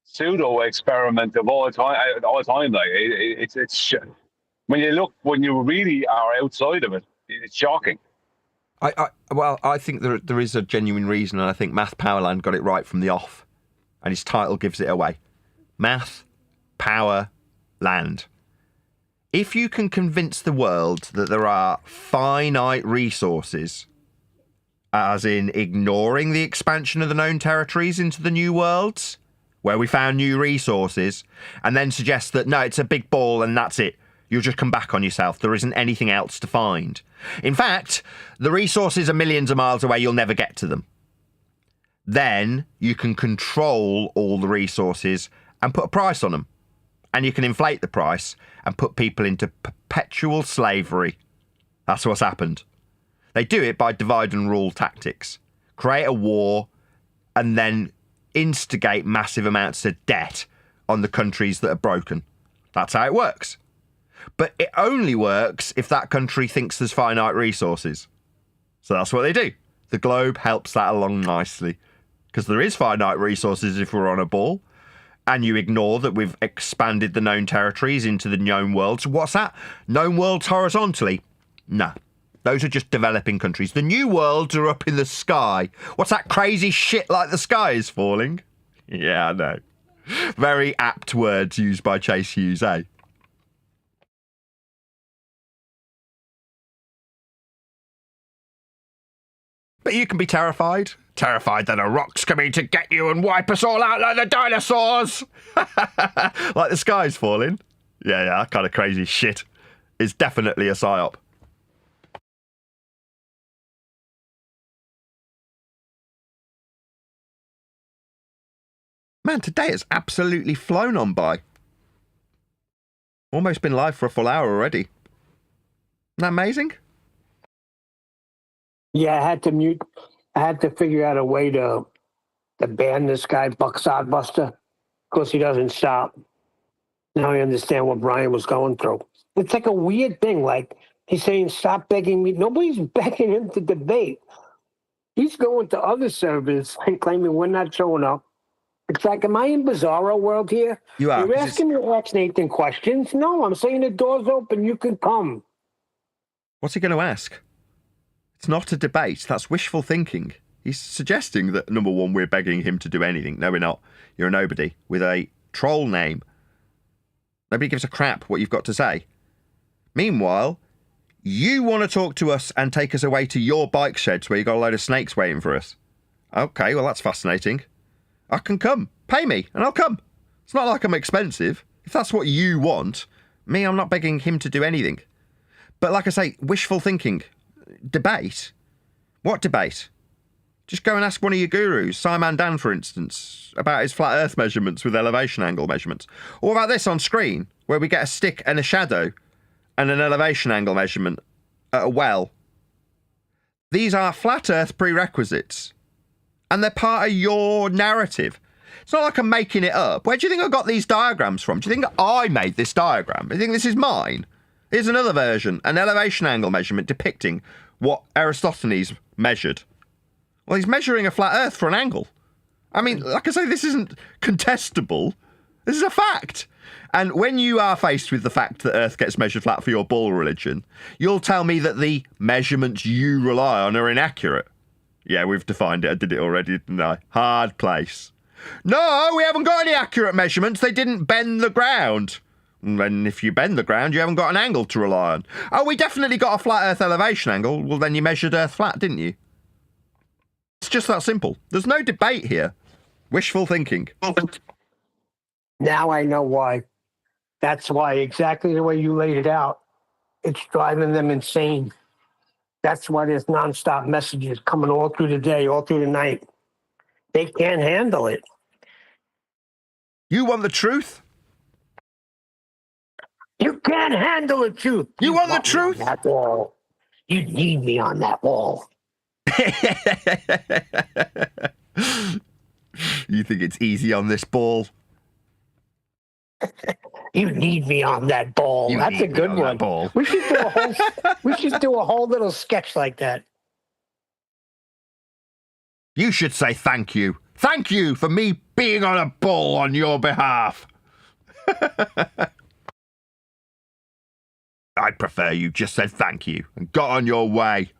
pseudo experiment of all time. Like it's when you really are outside of it, it's shocking. I think there is a genuine reason, and I think Math Powerland got it right from the off, and his title gives it away. Math Power Land. If you can convince the world that there are finite resources, as in ignoring the expansion of the known territories into the new worlds, where we found new resources, and then suggest that, no, it's a big ball and that's it, you'll just come back on yourself. There isn't anything else to find. In fact, the resources are millions of miles away. You'll never get to them. Then you can control all the resources and put a price on them. And you can inflate the price and put people into perpetual slavery. That's what's happened. They do it by divide and rule tactics. Create a war and then instigate massive amounts of debt on the countries that are broken. That's how it works. But it only works if that country thinks there's finite resources. So that's what they do. The globe helps that along nicely. Because there is finite resources if we're on a ball. And you ignore that we've expanded the known territories into the known worlds. What's that? Known worlds horizontally? No. Those are just developing countries. The new worlds are up in the sky. What's that crazy shit like the sky is falling? Yeah, I know. Very apt words used by Chase Hughes, eh? But you can be terrified. Terrified that a rock's coming to get you and wipe us all out like the dinosaurs. Like the sky's falling. Yeah, that kind of crazy shit is definitely a psyop. Man, today has absolutely flown on by. Almost been live for a full hour already. Isn't that amazing? Yeah, I had to mute. I had to figure out a way to ban this guy, Buck Sodbuster. Of course, he doesn't stop. Now I understand what Brian was going through. It's like a weird thing. Like, he's saying, stop begging me. Nobody's begging him to debate. He's going to other servers and claiming we're not showing up. It's like, am I in bizarro world here? You are. You're asking me to ask Nathan questions. No, I'm saying the door's open. You can come. What's he going to ask? It's not a debate. That's wishful thinking. He's suggesting that, number one, we're begging him to do anything. No, we're not. You're a nobody with a troll name. Nobody gives a crap what you've got to say. Meanwhile, you want to talk to us and take us away to your bike sheds where you've got a load of snakes waiting for us. Okay, well, that's fascinating. I can come. Pay me, and I'll come. It's not like I'm expensive. If that's what you want, I'm not begging him to do anything. But like I say, wishful thinking. Debate? What debate? Just go and ask one of your gurus, Simon Dan, for instance, about his flat earth measurements with elevation angle measurements. Or about this on screen, where we get a stick and a shadow and an elevation angle measurement at a well. These are flat earth prerequisites. And they're part of your narrative. It's not like I'm making it up. Where do you think I got these diagrams from? Do you think I made this diagram? Do you think this is mine? Here's another version, an elevation angle measurement depicting what Eratosthenes measured. Well, he's measuring a flat earth for an angle. I mean, like I say, this isn't contestable. This is a fact. And when you are faced with the fact that Earth gets measured flat for your bull religion, you'll tell me that the measurements you rely on are inaccurate. Yeah, we've defined it. I did it already, didn't I? Hard place. No, we haven't got any accurate measurements. They didn't bend the ground. And then if you bend the ground, you haven't got an angle to rely on. Oh, we definitely got a flat Earth elevation angle. Well, then you measured Earth flat, didn't you? It's just that simple. There's no debate here. Wishful thinking. Now I know why. That's why, exactly the way you laid it out. It's driving them insane. That's why there's nonstop messages coming all through the day, all through the night. They can't handle it. You want the truth? You can't handle the truth. You want the truth? That wall. You need me on that wall. You think it's easy on this ball? You need me on that ball. You That's a good one. Ball. We should do a whole little sketch like that. You should say thank you. Thank you for me being on a ball on your behalf. I'd prefer you just said thank you and got on your way.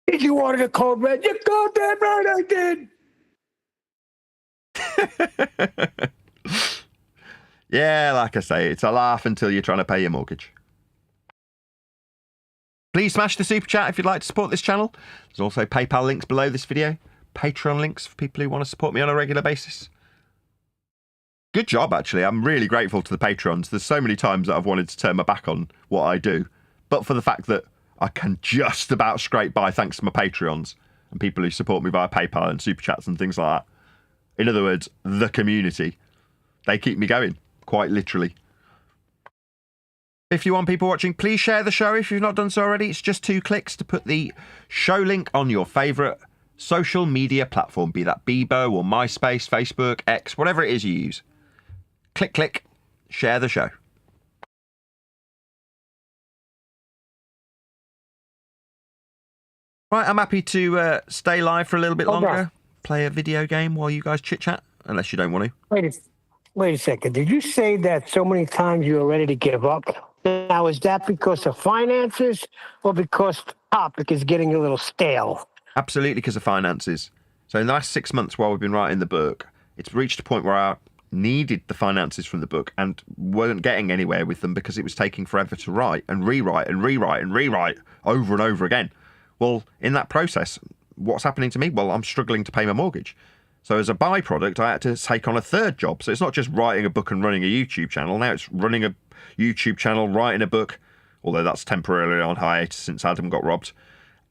Did you order the code red? You goddamn right I did. Yeah, like I say, it's a laugh until you're trying to pay your mortgage. Please smash the super chat if you'd like to support this channel. There's also PayPal links below this video. Patreon links for people who want to support me on a regular basis. Good job, actually. I'm really grateful to the Patrons. There's so many times that I've wanted to turn my back on what I do. But for the fact that I can just about scrape by thanks to my Patreons and people who support me via PayPal and super chats and things like that. In other words, the community. They keep me going, quite literally. If you want people watching, please share the show if you've not done so already. It's just 2 clicks to put the show link on your favourite social media platform, be that Bebo or MySpace, Facebook, X, whatever it is you use. Click, click, share the show. Right, I'm happy to stay live for a little bit longer, play a video game while you guys chit-chat, unless you don't want to. Wait a second. Did you say that so many times you were ready to give up? Now, is that because of finances or because the topic is getting a little stale? Absolutely because of finances. So in the last 6 months while we've been writing the book, it's reached a point where I needed the finances from the book and weren't getting anywhere with them because it was taking forever to write and rewrite and rewrite and rewrite over and over again. Well, in that process, what's happening to me? Well, I'm struggling to pay my mortgage. So as a byproduct, I had to take on a third job. So it's not just writing a book and running a YouTube channel. Now it's running a YouTube channel, writing a book, although that's temporarily on hiatus since Adam got robbed,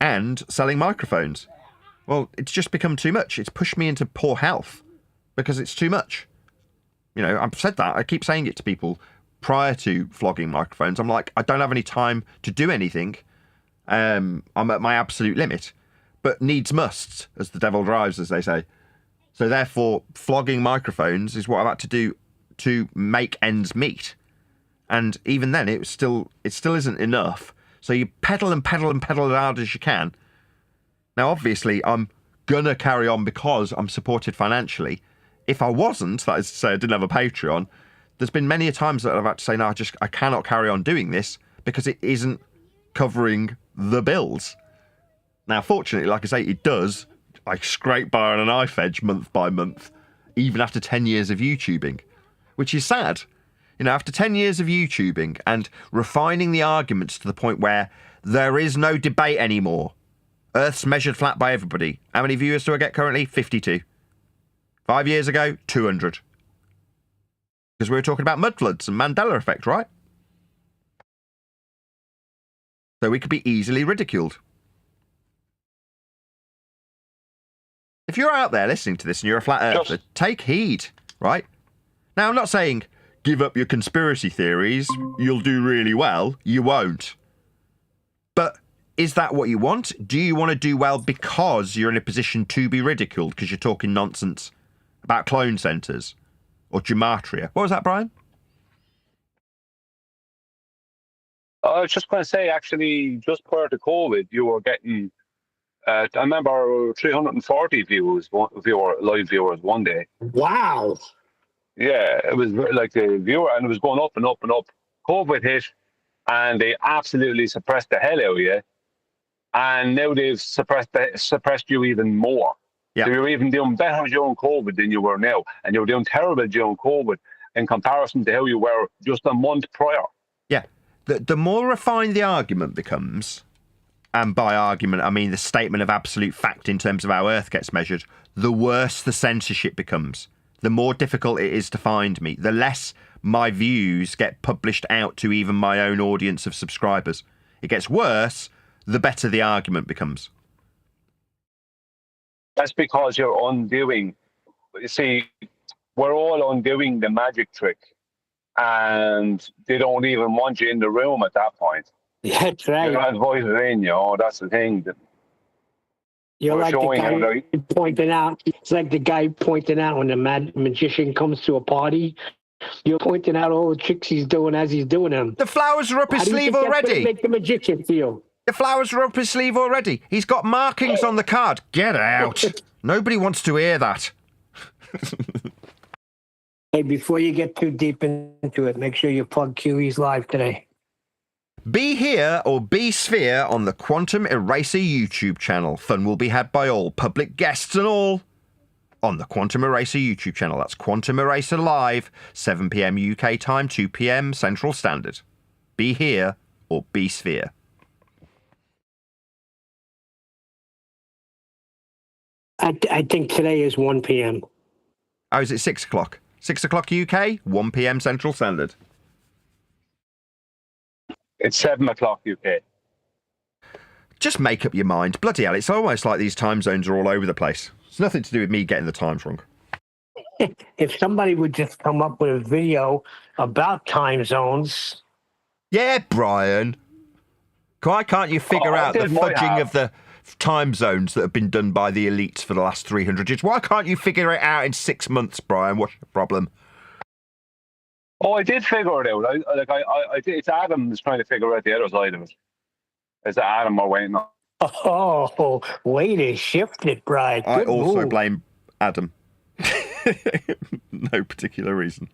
and selling microphones. Well, it's just become too much. It's pushed me into poor health because it's too much. You know, I've said that. I keep saying it to people prior to flogging microphones. I'm like, I don't have any time to do anything. I'm at my absolute limit. But needs must, as the devil drives, as they say. So therefore, flogging microphones is what I've had to do to make ends meet. And even then, it still isn't enough. So you pedal and pedal and pedal as hard as you can. Now, obviously, I'm going to carry on because I'm supported financially. if I wasn't, that is to say I didn't have a Patreon, there's been many a times that I've had to say, no, I cannot carry on doing this because it isn't covering the bills. Now, fortunately, like I say, it does. I scrape by on a knife edge month by month, even after 10 years of YouTubing, which is sad. You know, after 10 years of YouTubing and refining the arguments to the point where there is no debate anymore. Earth's measured flat by everybody. How many viewers do I get currently? 52. 5 years ago, 200. Because we were talking about mud floods and Mandela effect, right? So we could be easily ridiculed. If you're out there listening to this and you're a flat earther, take heed, right? Now, I'm not saying give up your conspiracy theories, you'll do really well. You won't. But is that what you want? Do you want to do well because you're in a position to be ridiculed because you're talking nonsense about clone centres or gematria? What was that, Brian? I was just going to say, actually, just prior to COVID, you were getting, I remember 340 live viewers one day. Wow. Yeah, it was like the viewer, and it was going up and up and up. COVID hit, and they absolutely suppressed the hell out of you. And now they've suppressed you even more. Yeah. So you're even doing better during COVID than you were now. And you were doing terrible during COVID in comparison to how you were just a month prior. Yeah. The more refined the argument becomes, and by argument I mean the statement of absolute fact in terms of how Earth gets measured, the worse the censorship becomes. The more difficult it is to find me. The less my views get published out to even my own audience of subscribers. It gets worse, the better the argument becomes. That's because you're undoing. You see, we're all undoing the magic trick. And they don't even want you in the room at that point. That's right. You're not invited in, that's the thing. You're we're like the showing guy how pointing out. It's like the guy pointing out when the magician comes to a party. You're pointing out all the tricks he's doing as he's doing them. The flowers are up his sleeve already. Make the magician feel. The flowers are up his sleeve already. He's got markings on the card. Get out. Nobody wants to hear that. Hey, before you get too deep into it, make sure you plug QE's live today. Be here or be sphere on the Quantum Eraser YouTube channel. Fun will be had by all, public guests and all, on the Quantum Eraser YouTube channel. That's Quantum Eraser Live, 7 p.m. UK time, 2 p.m. Central Standard. Be here or be sphere. I think today is 1 p.m. Oh, is it 6 o'clock? 6 o'clock UK, 1 p.m. Central Standard. It's 7 o'clock UK. Just make up your mind. Bloody hell, it's almost like these time zones are all over the place. It's nothing to do with me getting the times wrong. If somebody would just come up with a video about time zones. Yeah, Brian. Why can't you figure out the fudging of the time zones that have been done by the elites for the last 300 years? Why can't you figure it out in 6 months, Brian? What's the problem? Oh, I did figure it out. I did. It's Adam that's trying to figure out the other side of it. Is that Adam we're waiting on? Oh, way to shift it, Brian. I Good also move. blame Adam. No particular reason.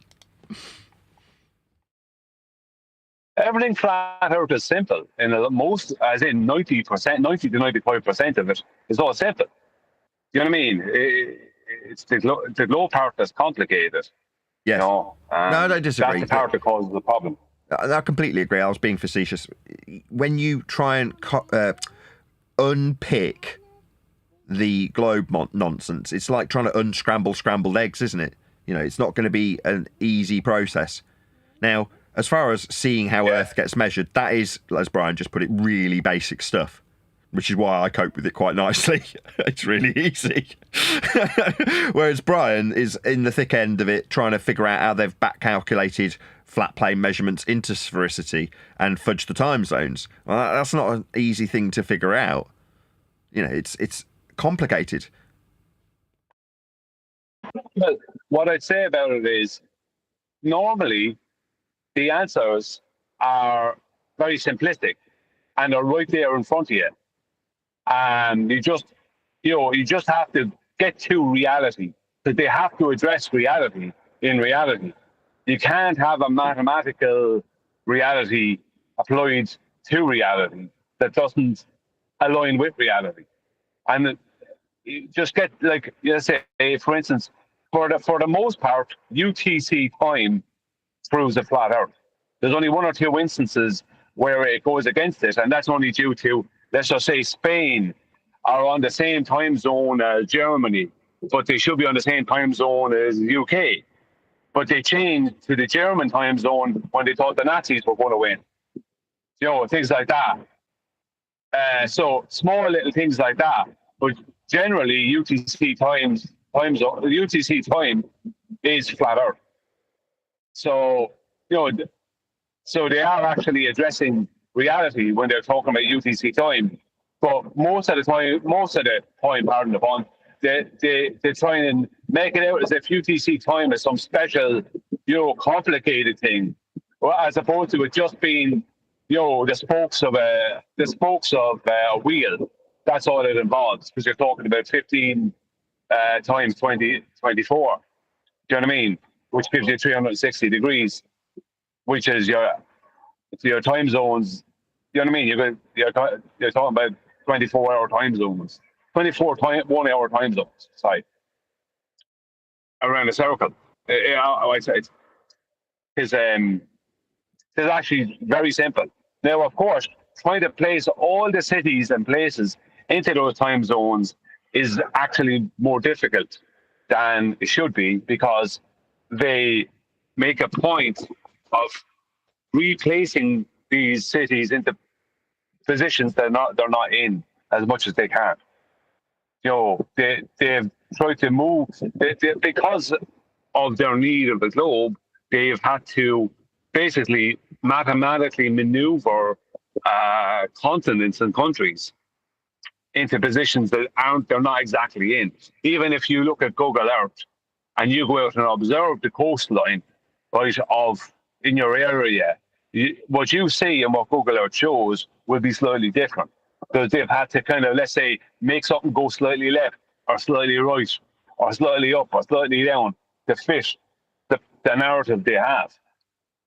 Everything flat out is simple. And most, as in 90%, 90 to 95% of it is all simple. You know what I mean? It's the low part that's complicated. Yes. No, I don't disagree. That's the part that causes the problem. I completely agree. I was being facetious. When you try and unpick the globe nonsense, it's like trying to unscramble scrambled eggs, isn't it? You know, it's not going to be an easy process. Now, as far as seeing how Earth gets measured, that is, as Brian just put it, really basic stuff, which is why I cope with it quite nicely. It's really easy. Whereas Brian is in the thick end of it, trying to figure out how they've back calculated flat plane measurements into sphericity and fudge the time zones. Well, that's not an easy thing to figure out. You know, it's complicated. Well, what I'd say about it is, normally the answers are very simplistic and are right there in front of you. And you just have to get to reality that they have to address reality in reality. You can't have a mathematical reality applied to reality that doesn't align with reality. And you just get, like, let's say, for instance, for the most part, UTC time proves a flat Earth. There's only one or two instances where it goes against it, and that's only due to, let's just say, Spain are on the same time zone as Germany, but they should be on the same time zone as the UK. But they changed to the German time zone when they thought the Nazis were going to win. You know, things like that. So small little things like that. But generally, UTC time is flat Earth. So, you know, so they are actually addressing reality when they're talking about UTC time. But most of the time, pardon the pun, they try and make it out as if UTC time is some special, you know, complicated thing, as opposed to it just being, you know, the spokes of a wheel. That's all it involves, because you're talking about 15 times 24. Do you know what I mean? Which gives you 360 degrees, which is your time zones. You know what I mean? You're talking about 24-hour time zones, 1-hour time zones, sorry, around a circle. It's actually very simple. Now, of course, trying to place all the cities and places into those time zones is actually more difficult than it should be, because they make a point of replacing these cities into positions they're not in as much as they can. You know, they've tried to move because of their need of the globe. They've had to basically mathematically maneuver continents and countries into positions that they're not exactly in. Even if you look at Google Earth and you go out and observe the coastline, right, in your area, what you see and what Google Earth shows will be slightly different, because they've had to kind of, let's say, make something go slightly left or slightly right or slightly up or slightly down to fit the narrative they have.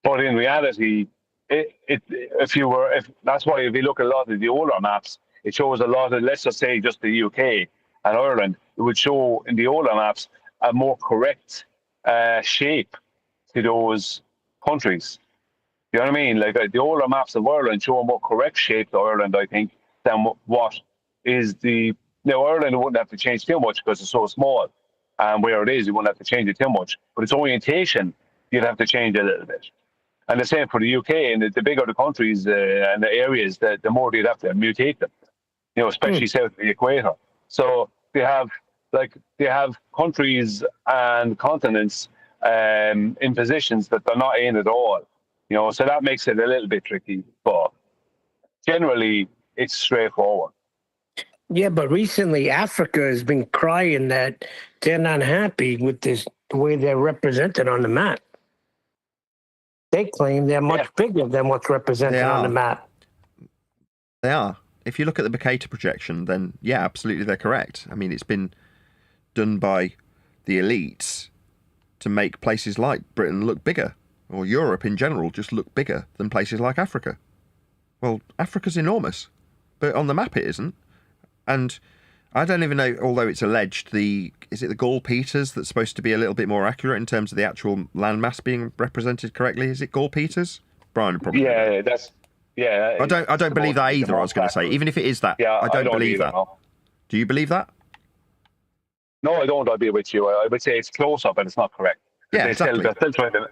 But in reality, if that's why if you look at a lot of the older maps, it shows a lot of, let's just say, just the UK and Ireland, it would show in the older maps a more correct shape to those countries. You know what I mean? Like the older maps of Ireland show a more correct shape to Ireland, I think, than what is the. Now, Ireland wouldn't have to change too much because it's so small, and where it is, you wouldn't have to change it too much. But its orientation, you'd have to change a little bit. And the same for the UK, and the bigger the countries and the areas, the more you'd have to mutate them. You know, especially south of the equator. So they have countries and continents in positions that they're not in at all. You know, so that makes it a little bit tricky, but generally it's straightforward. Yeah, but recently Africa has been crying that they're not happy with the way they're represented on the map. They claim they're much bigger than what's represented on the map. They are. If you look at the Mercator projection, then yeah, absolutely they're correct. I mean, it's been done by the elites to make places like Britain look bigger, or Europe in general just look bigger than places like Africa. Well, Africa's enormous, but on the map it isn't. And I don't even know, although it's alleged, is it the Gall-Peters that's supposed to be a little bit more accurate in terms of the actual landmass being represented correctly? Is it Gall-Peters? Brian probably. Yeah, that's. Yeah. I don't believe that either, I was going to say. Even if it is that, I don't believe that. No. Do you believe that? No, I don't. I'll be with you. I would say it's closer, but it's not correct. Yeah, exactly. They're still trying to,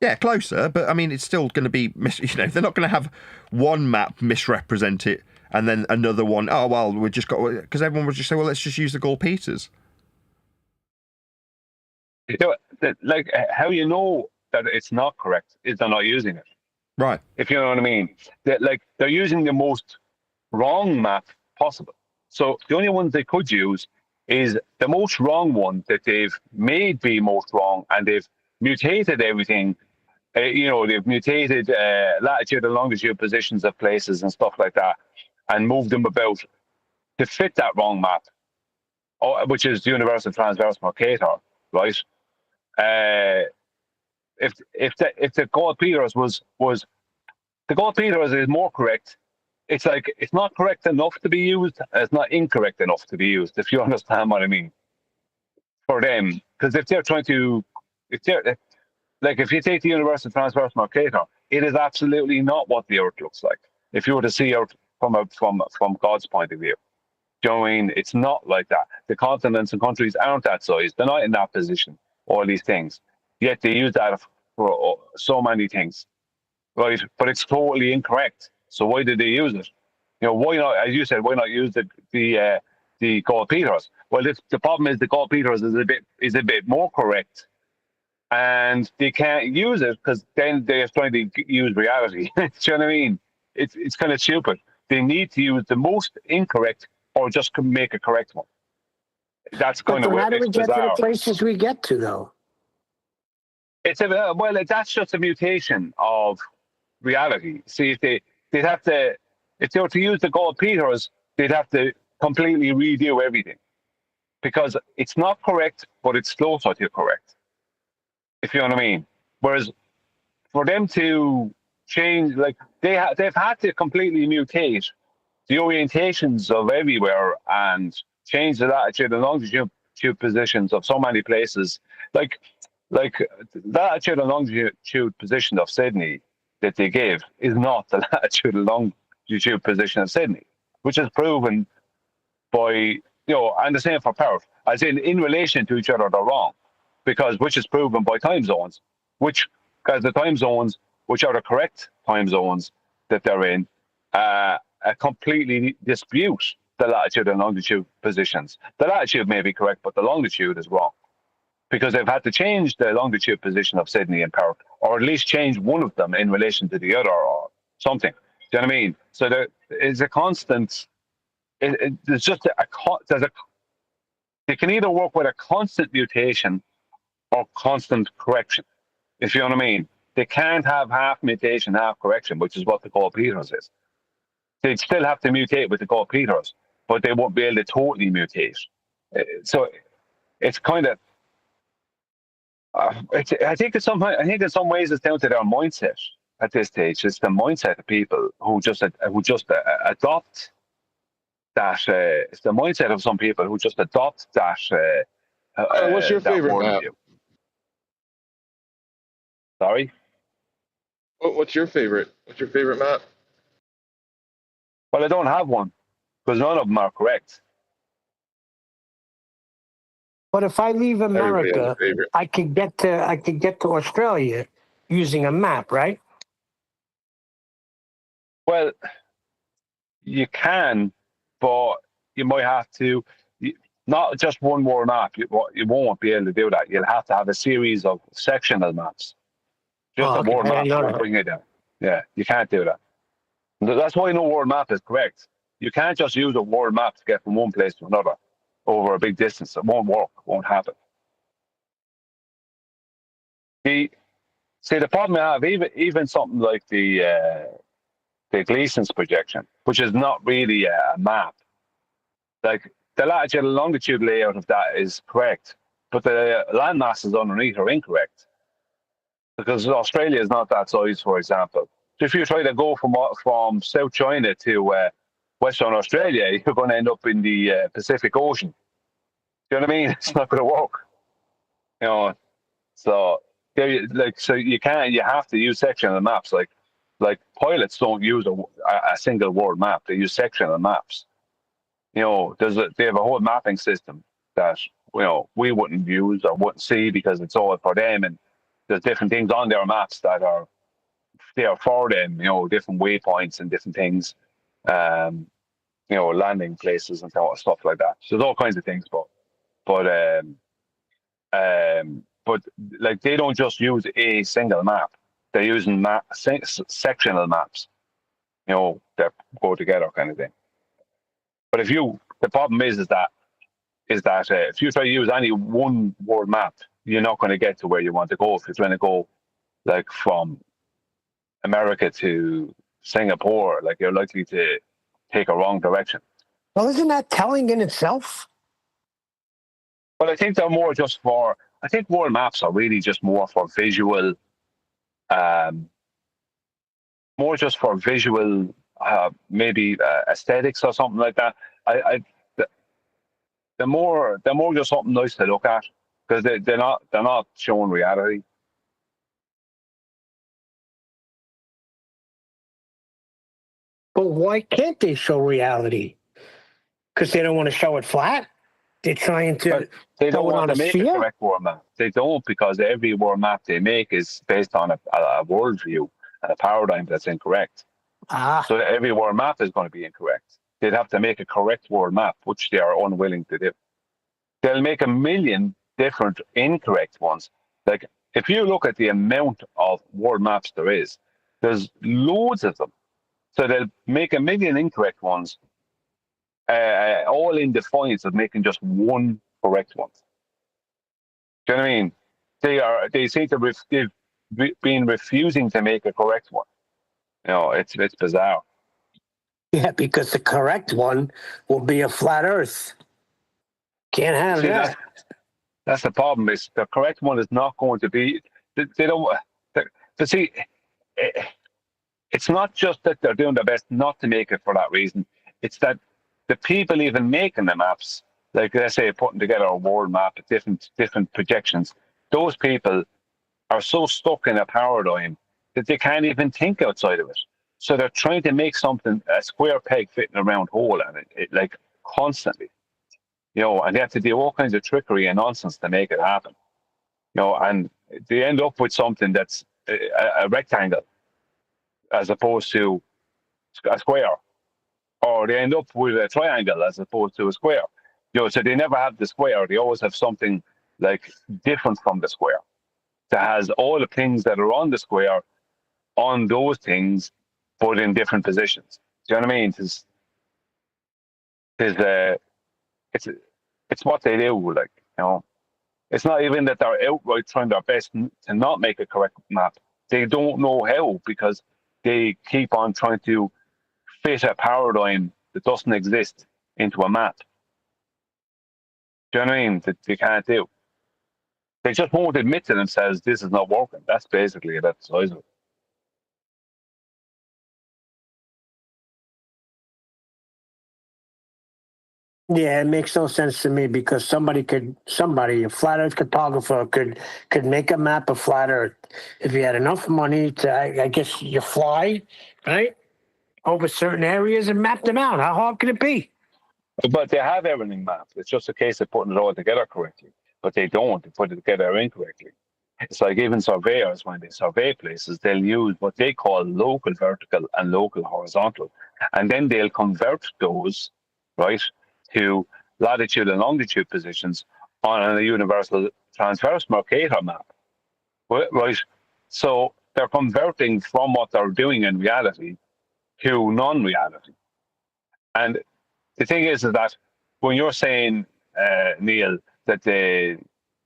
Yeah, closer, but I mean, it's still going to be, they're not going to have one map misrepresent it and then another one, oh, well, we just got, because everyone would just say, well, let's just use the Gall-Peters. You know, like, how you know that it's not correct is they're not using it. Right. If you know what I mean. They're using the most wrong map possible. So the only ones they could use is the most wrong one that they've made be most wrong, and they've mutated everything. They've mutated latitude and longitude positions of places and stuff like that, and moved them about to fit that wrong map. which is universal transverse Mercator, right? If the God Peters was the God Peters is more correct. It's like it's not correct enough to be used. It's not incorrect enough to be used. If you understand what I mean, for them, because if they're trying to, if they're like if you take the universal transverse Mercator, it is absolutely not what the Earth looks like. If you were to see Earth from God's point of view, do you know what I mean? It's not like that. The continents and countries aren't that size. They're not in that position. All these things, yet they use that for so many things, right? But it's totally incorrect. So why did they use it? You know, why not? As you said, why not use the God Peters? Well, the problem is the God Peters is a bit more correct, and they can't use it because then they're trying to use reality. Do you know what I mean? It's kind of stupid. They need to use the most incorrect or just make a correct one. That's kind of how do we get to bizarre. the places we get to, though? It's that's just a mutation of reality. See, if they'd have to, if they were to use the God Peters, they'd have to completely redo everything because it's not correct, but it's closer to correct. If you know what I mean. Whereas for them to change, like they've had to completely mutate the orientations of everywhere and change the latitude and longitude positions of so many places. Like the latitude and longitude position of Sydney that they give is not the latitude and longitude position of Sydney, which is proven by, and the same for Perth, as in relation to each other, they're wrong, which is proven by time zones, which the time zones, which are the correct time zones that they're in, completely dispute the latitude and longitude positions. The latitude may be correct, but the longitude is wrong because they've had to change the longitude position of Sydney and Perth, or at least change one of them in relation to the other or something. Do you know what I mean? So there is a constant. There's just they can either work with a constant mutation or constant correction, if you know what I mean. They can't have half mutation, half correction, which is what the God Peters is. They'd still have to mutate with the God Peters, but they won't be able to totally mutate. So it's kind of, I think in some ways it's down to their mindset at this stage. It's the mindset of people who just adopt that. It's the mindset of some people who just adopt that. What's your favorite map? Sorry? What's your favorite? What's your favorite map? Well, I don't have one because none of them are correct. But if I leave America, I could get to Australia using a map, right? Well, you can, but you might have to. Not just one more map. You won't be able to do that. You'll have to have a series of sectional maps. Just a world map won't bring it down. Yeah, you can't do that. That's why no world map is correct. You can't just use a world map to get from one place to another over a big distance. It won't work. It won't happen. The problem I have, even something like the Gleason's projection, which is not really a map. Like the latitude and longitude layout of that is correct, but the land masses underneath are incorrect because Australia is not that size, for example. So if you try to go from South China to Western Australia, you're going to end up in the Pacific Ocean. Do you know what I mean? It's not going to work. So you can't. You have to use sectional maps. Like pilots don't use a single world map. They use sectional maps. They have a whole mapping system that we wouldn't use or wouldn't see because it's all for them, and there's different things on their maps that are there for them. Different waypoints and different things. Landing places and stuff like that. So there's all kinds of things, but like they don't just use a single map. They're using sectional maps. That go together, kind of thing. But the problem is that if you try to use any one world map, you're not going to get to where you want to go. If you're trying to go like from America to Singapore, like you're likely to take a wrong direction. Well, isn't that telling in itself? But I think they're more just for. I think world maps are really just more for visual, more just for visual, maybe aesthetics or something like that. They're more just something nice to look at because they're not showing reality. But why can't they show reality? Because they don't want to show it flat? They're trying to But they don't show it want on to a make a sphere? correct world map. They don't, because every world map they make is based on a worldview and a paradigm that's incorrect. So every world map is going to be incorrect. They'd have to make a correct world map, which they are unwilling to do. They'll make a million different incorrect ones. Like, if you look at the amount of world maps there is, there's loads of them. So they'll make a million incorrect ones, all in defiance of making just one correct one. Do you know what I mean? They seem to they've been refusing to make a correct one. You know, it's bizarre. Yeah, because the correct one will be a flat Earth. Can't have that. That's the problem. Is the correct one is not going to be. They don't. But see, it's not just that they're doing their best not to make it for that reason. It's that the people even making the maps, like let's say putting together a world map at different projections, those people are so stuck in a paradigm that they can't even think outside of it. So they're trying to make something, a square peg fitting a round hole, and it like constantly, you know, and they have to do all kinds of trickery and nonsense to make it happen, you know, and they end up with something that's a rectangle as opposed to a square, or they end up with a triangle as opposed to a square. You know, so they never have the square. They always have something like different from the square that has all the things that are on the square on those things, but in different positions. Do you know what I mean? It's what they do. Like, you know, it's not even that they're outright trying their best to not make a correct map. They don't know how, because they keep on trying to fit a paradigm that doesn't exist into a map. Do you know what I mean? That they can't do. They just won't admit to themselves this is not working. That's basically the size of it. Yeah, it makes no sense to me, because somebody, a flat Earth cartographer could make a map of flat Earth if you had enough money to. I guess you fly, right, over certain areas and map them out. How hard can it be? But they have everything mapped. It's just a case of putting it all together correctly. But they don't. They put it together incorrectly. It's like even surveyors, when they survey places, they'll use what they call local vertical and local horizontal. And then they'll convert those, right, to latitude and longitude positions on a universal transverse Mercator map, right? So they're converting from what they're doing in reality to non-reality. And the thing is that when you're saying, Neil, that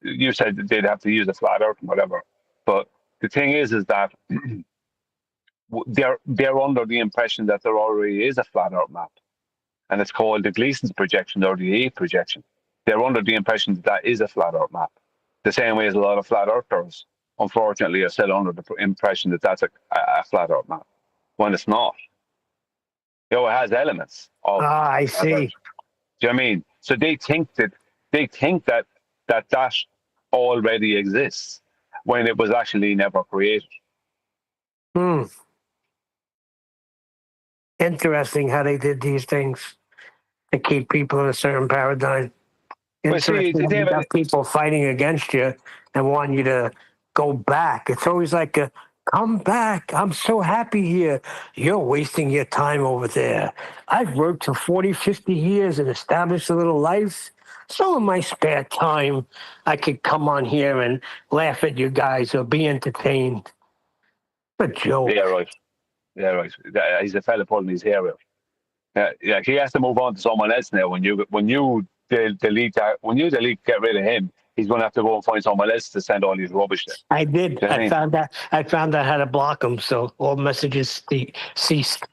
you said that they'd have to use a flat Earth and whatever, but the thing is that they're under the impression that there already is a flat Earth map, and it's called the Gleason's projection or the A projection. They're under the impression that that is a flat Earth map, the same way as a lot of flat Earthers, unfortunately, are still under the impression that that's a flat Earth map, when it's not. You know, it has elements of. I see. Do you know what I mean? So they think that already exists when it was actually never created. Interesting how they did these things to keep people in a certain paradigm. Interesting how you got people fighting against you and wanting you to go back. It's always like come back. I'm so happy here. You're wasting your time over there. I've worked for 40, 50 years and established a little life. So in my spare time, I could come on here and laugh at you guys or be entertained. A joke. Yeah, right. Yeah, right. He's a fella pulling his hair out. Yeah, he has to move on to someone else now. When you delete that, get rid of him, he's going to have to go and find someone else to send all his rubbish there. I did. I found out how to block him, so all messages ceased.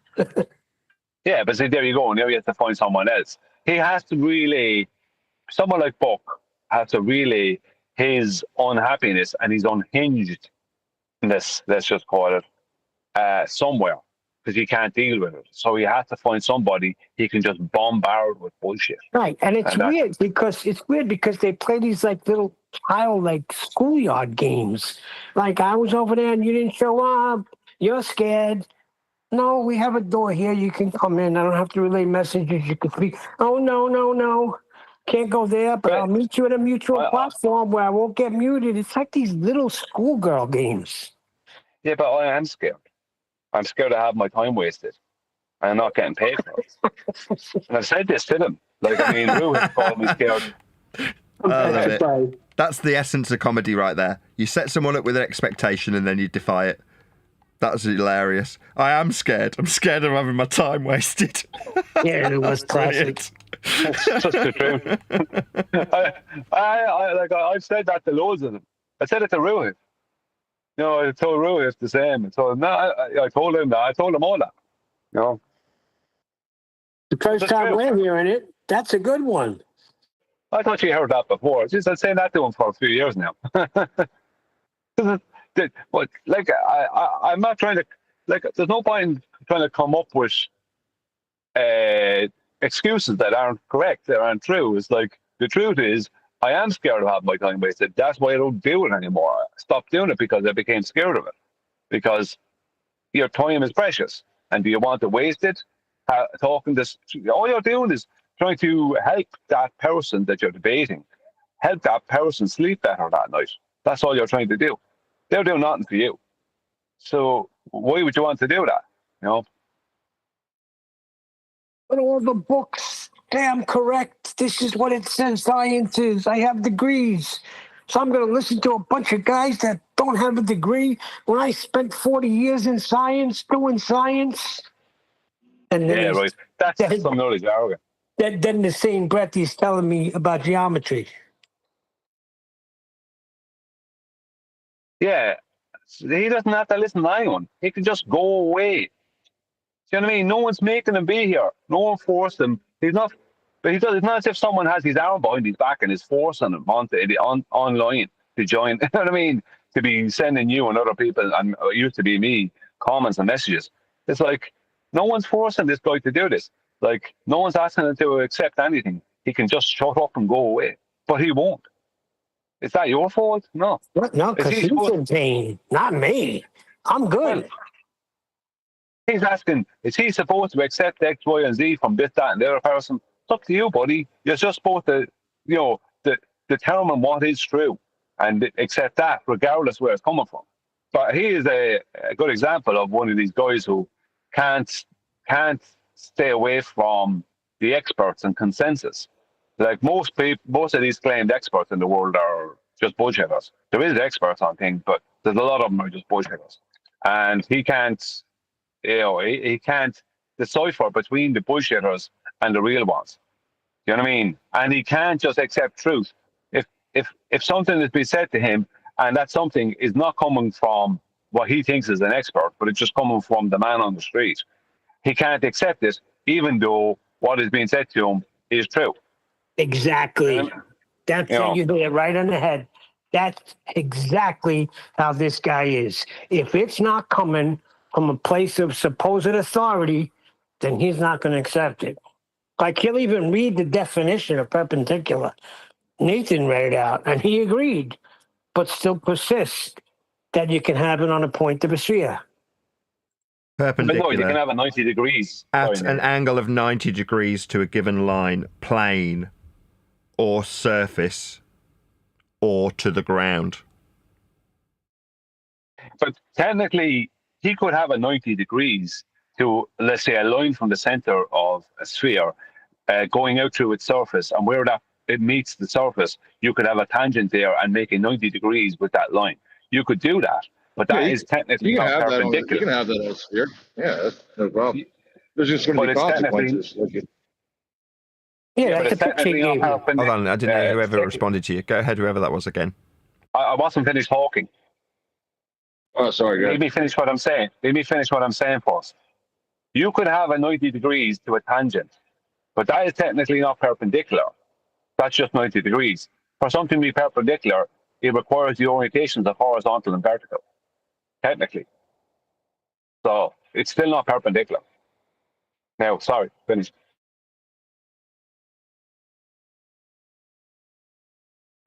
Yeah, but see, there you go. Now you have to find someone else. He has to really, someone like Buck, has to relay his unhappiness and his unhingedness, let's just call it, somewhere, because he can't deal with it. So he has to find somebody he can just bombard with bullshit. Right, and it's weird because they play these like little child like schoolyard games. Like, I was over there and you didn't show up. You're scared. No, we have a door here. You can come in. I don't have to relay messages. You can speak. Oh, no. Can't go there, but I'll meet you at a mutual platform where I won't get muted. It's like these little schoolgirl games. Yeah, but I am scared. I'm scared to have my time wasted. I'm not getting paid for it. And I've said this to them. Like, I mean, Rue has called me scared. I love it. That's the essence of comedy right there. You set someone up with an expectation and then you defy it. That's hilarious. I am scared. I'm scared of having my time wasted. Yeah, it was classic. That's just the truth. I've said that to loads of them. I said it to Rue. You know, I told Rue it's the same. I told him that. I told him that. I told him all that. You know. The first time we're hearing it, that's a good one. I thought you heard that before. I've been saying that to him for a few years now. But like, I'm not trying to, like, there's no point in trying to come up with excuses that aren't correct, that aren't true. It's like, the truth is, I am scared of having my time wasted. That's why I don't do it anymore. I stopped doing it because I became scared of it. Because your time is precious. And do you want to waste it? Talking this, all you're doing is trying to help that person that you're debating, help that person sleep better that night. That's all you're trying to do. They're doing nothing for you. So why would you want to do that? You know? But all the books, damn correct. This is what it says science is. I have degrees. So I'm going to listen to a bunch of guys that don't have a degree when I spent 40 years in science, doing science. And then right. That's some knowledge, arrogant. Then the same breath he's telling me about geometry. Yeah, he doesn't have to listen to anyone. He can just go away. Do you know what I mean? No one's making him be here. No one forced him. He's not. But it's not as if someone has his arm behind his back and is forcing him online to join. You know what I mean? To be sending you and other people, and it used to be me, comments and messages. It's like, no one's forcing this guy to do this. Like, no one's asking him to accept anything. He can just shut up and go away. But he won't. Is that your fault? No. No, because he's in pain, not me. I'm good. Well, he's asking, is he supposed to accept X, Y, and Z from this, that, and the other person? It's up to you, buddy. You're just supposed to, determine what is true and accept that, regardless where it's coming from. But he is a good example of one of these guys who can't stay away from the experts and consensus. Like, most of these claimed experts in the world are just bullshitters. There is experts on things, but there's a lot of them are just bullshitters. And he can't, he can't decipher between the bullshitters and the real ones. You know what I mean? And he can't just accept truth. If something has been said to him, and that something is not coming from what he thinks is an expert, but it's just coming from the man on the street, he can't accept it, even though what is being said to him is true. Exactly. That's you hit it right on the head. That's exactly how this guy is. If it's not coming from a place of supposed authority, then he's not going to accept it. Like, he'll even read the definition of perpendicular. Nathan read it out, and he agreed, but still persists that you can have it on a point of a sphere. Perpendicular. But no, you can have it 90 degrees. At an angle of 90 degrees to a given line, plane, or surface, or to the ground. But technically, he could have a 90 degrees to, let's say, a line from the center of a sphere going out through its surface, and where it meets the surface, you could have a tangent there and make it 90 degrees with that line. You could do that, but that is technically not perpendicular. You can have that on a sphere. Yeah, that's no problem. There's just going to be consequences. Yeah, that's a picture you gave me. Hold on, I didn't know whoever responded to you. Go ahead, whoever that was again. I wasn't finished talking. Oh, sorry, guys. Let me finish what I'm saying first. You could have a 90 degrees to a tangent, but that is technically not perpendicular. That's just 90 degrees. For something to be perpendicular, it requires the orientations of horizontal and vertical, technically. So it's still not perpendicular. Now, sorry, finished.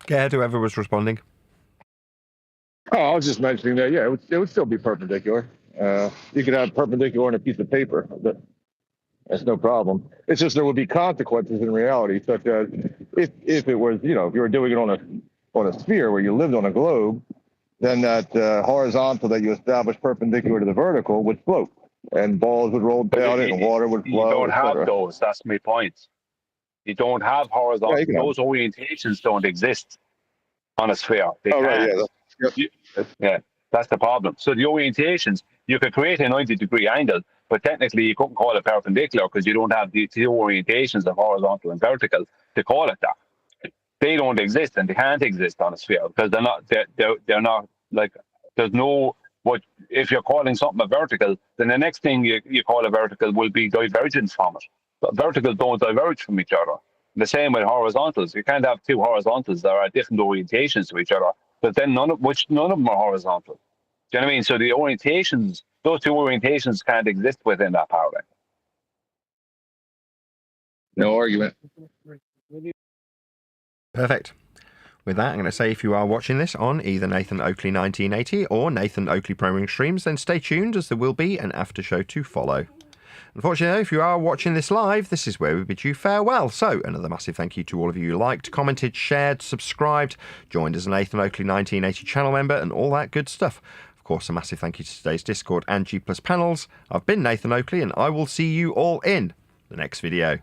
Go ahead, whoever was responding. Oh, I was just mentioning that, yeah, it would still be perpendicular. You could have perpendicular on a piece of paper. That's no problem. It's just there would be consequences in reality, such as if it was, you know, if you were doing it on a sphere where you lived on a globe, then that horizontal that you established perpendicular to the vertical would float, and balls would roll down it, and water would flow. You don't have those. That's my point. You don't have horizontal. Yeah, those orientations don't exist on a sphere. They can't. Right, yeah. Yeah, that's the problem. So the orientations, you could create a 90-degree angle, but technically you couldn't call it perpendicular because you don't have the two orientations of horizontal and vertical to call it that. They don't exist, and they can't exist on a sphere because they're not. They're not like. There's no. What if you're calling something a vertical? Then the next thing you call a vertical will be divergence from it. But verticals don't diverge from each other. The same with horizontals. You can't have two horizontals that are at different orientations to each other, but then none of them are horizontal. Do you know what I mean? So the orientations, those two orientations can't exist within that paradigm. No argument. Perfect. With that, I'm going to say if you are watching this on either Nathan Oakley 1980 or Nathan Oakley Programming Streams, then stay tuned as there will be an after show to follow. Unfortunately, if you are watching this live, this is where we bid you farewell. So, another massive thank you to all of you who liked, commented, shared, subscribed, joined as a Nathan Oakley 1980 channel member, and all that good stuff. Of course, a massive thank you to today's Discord and G+ panels. I've been Nathan Oakley, and I will see you all in the next video.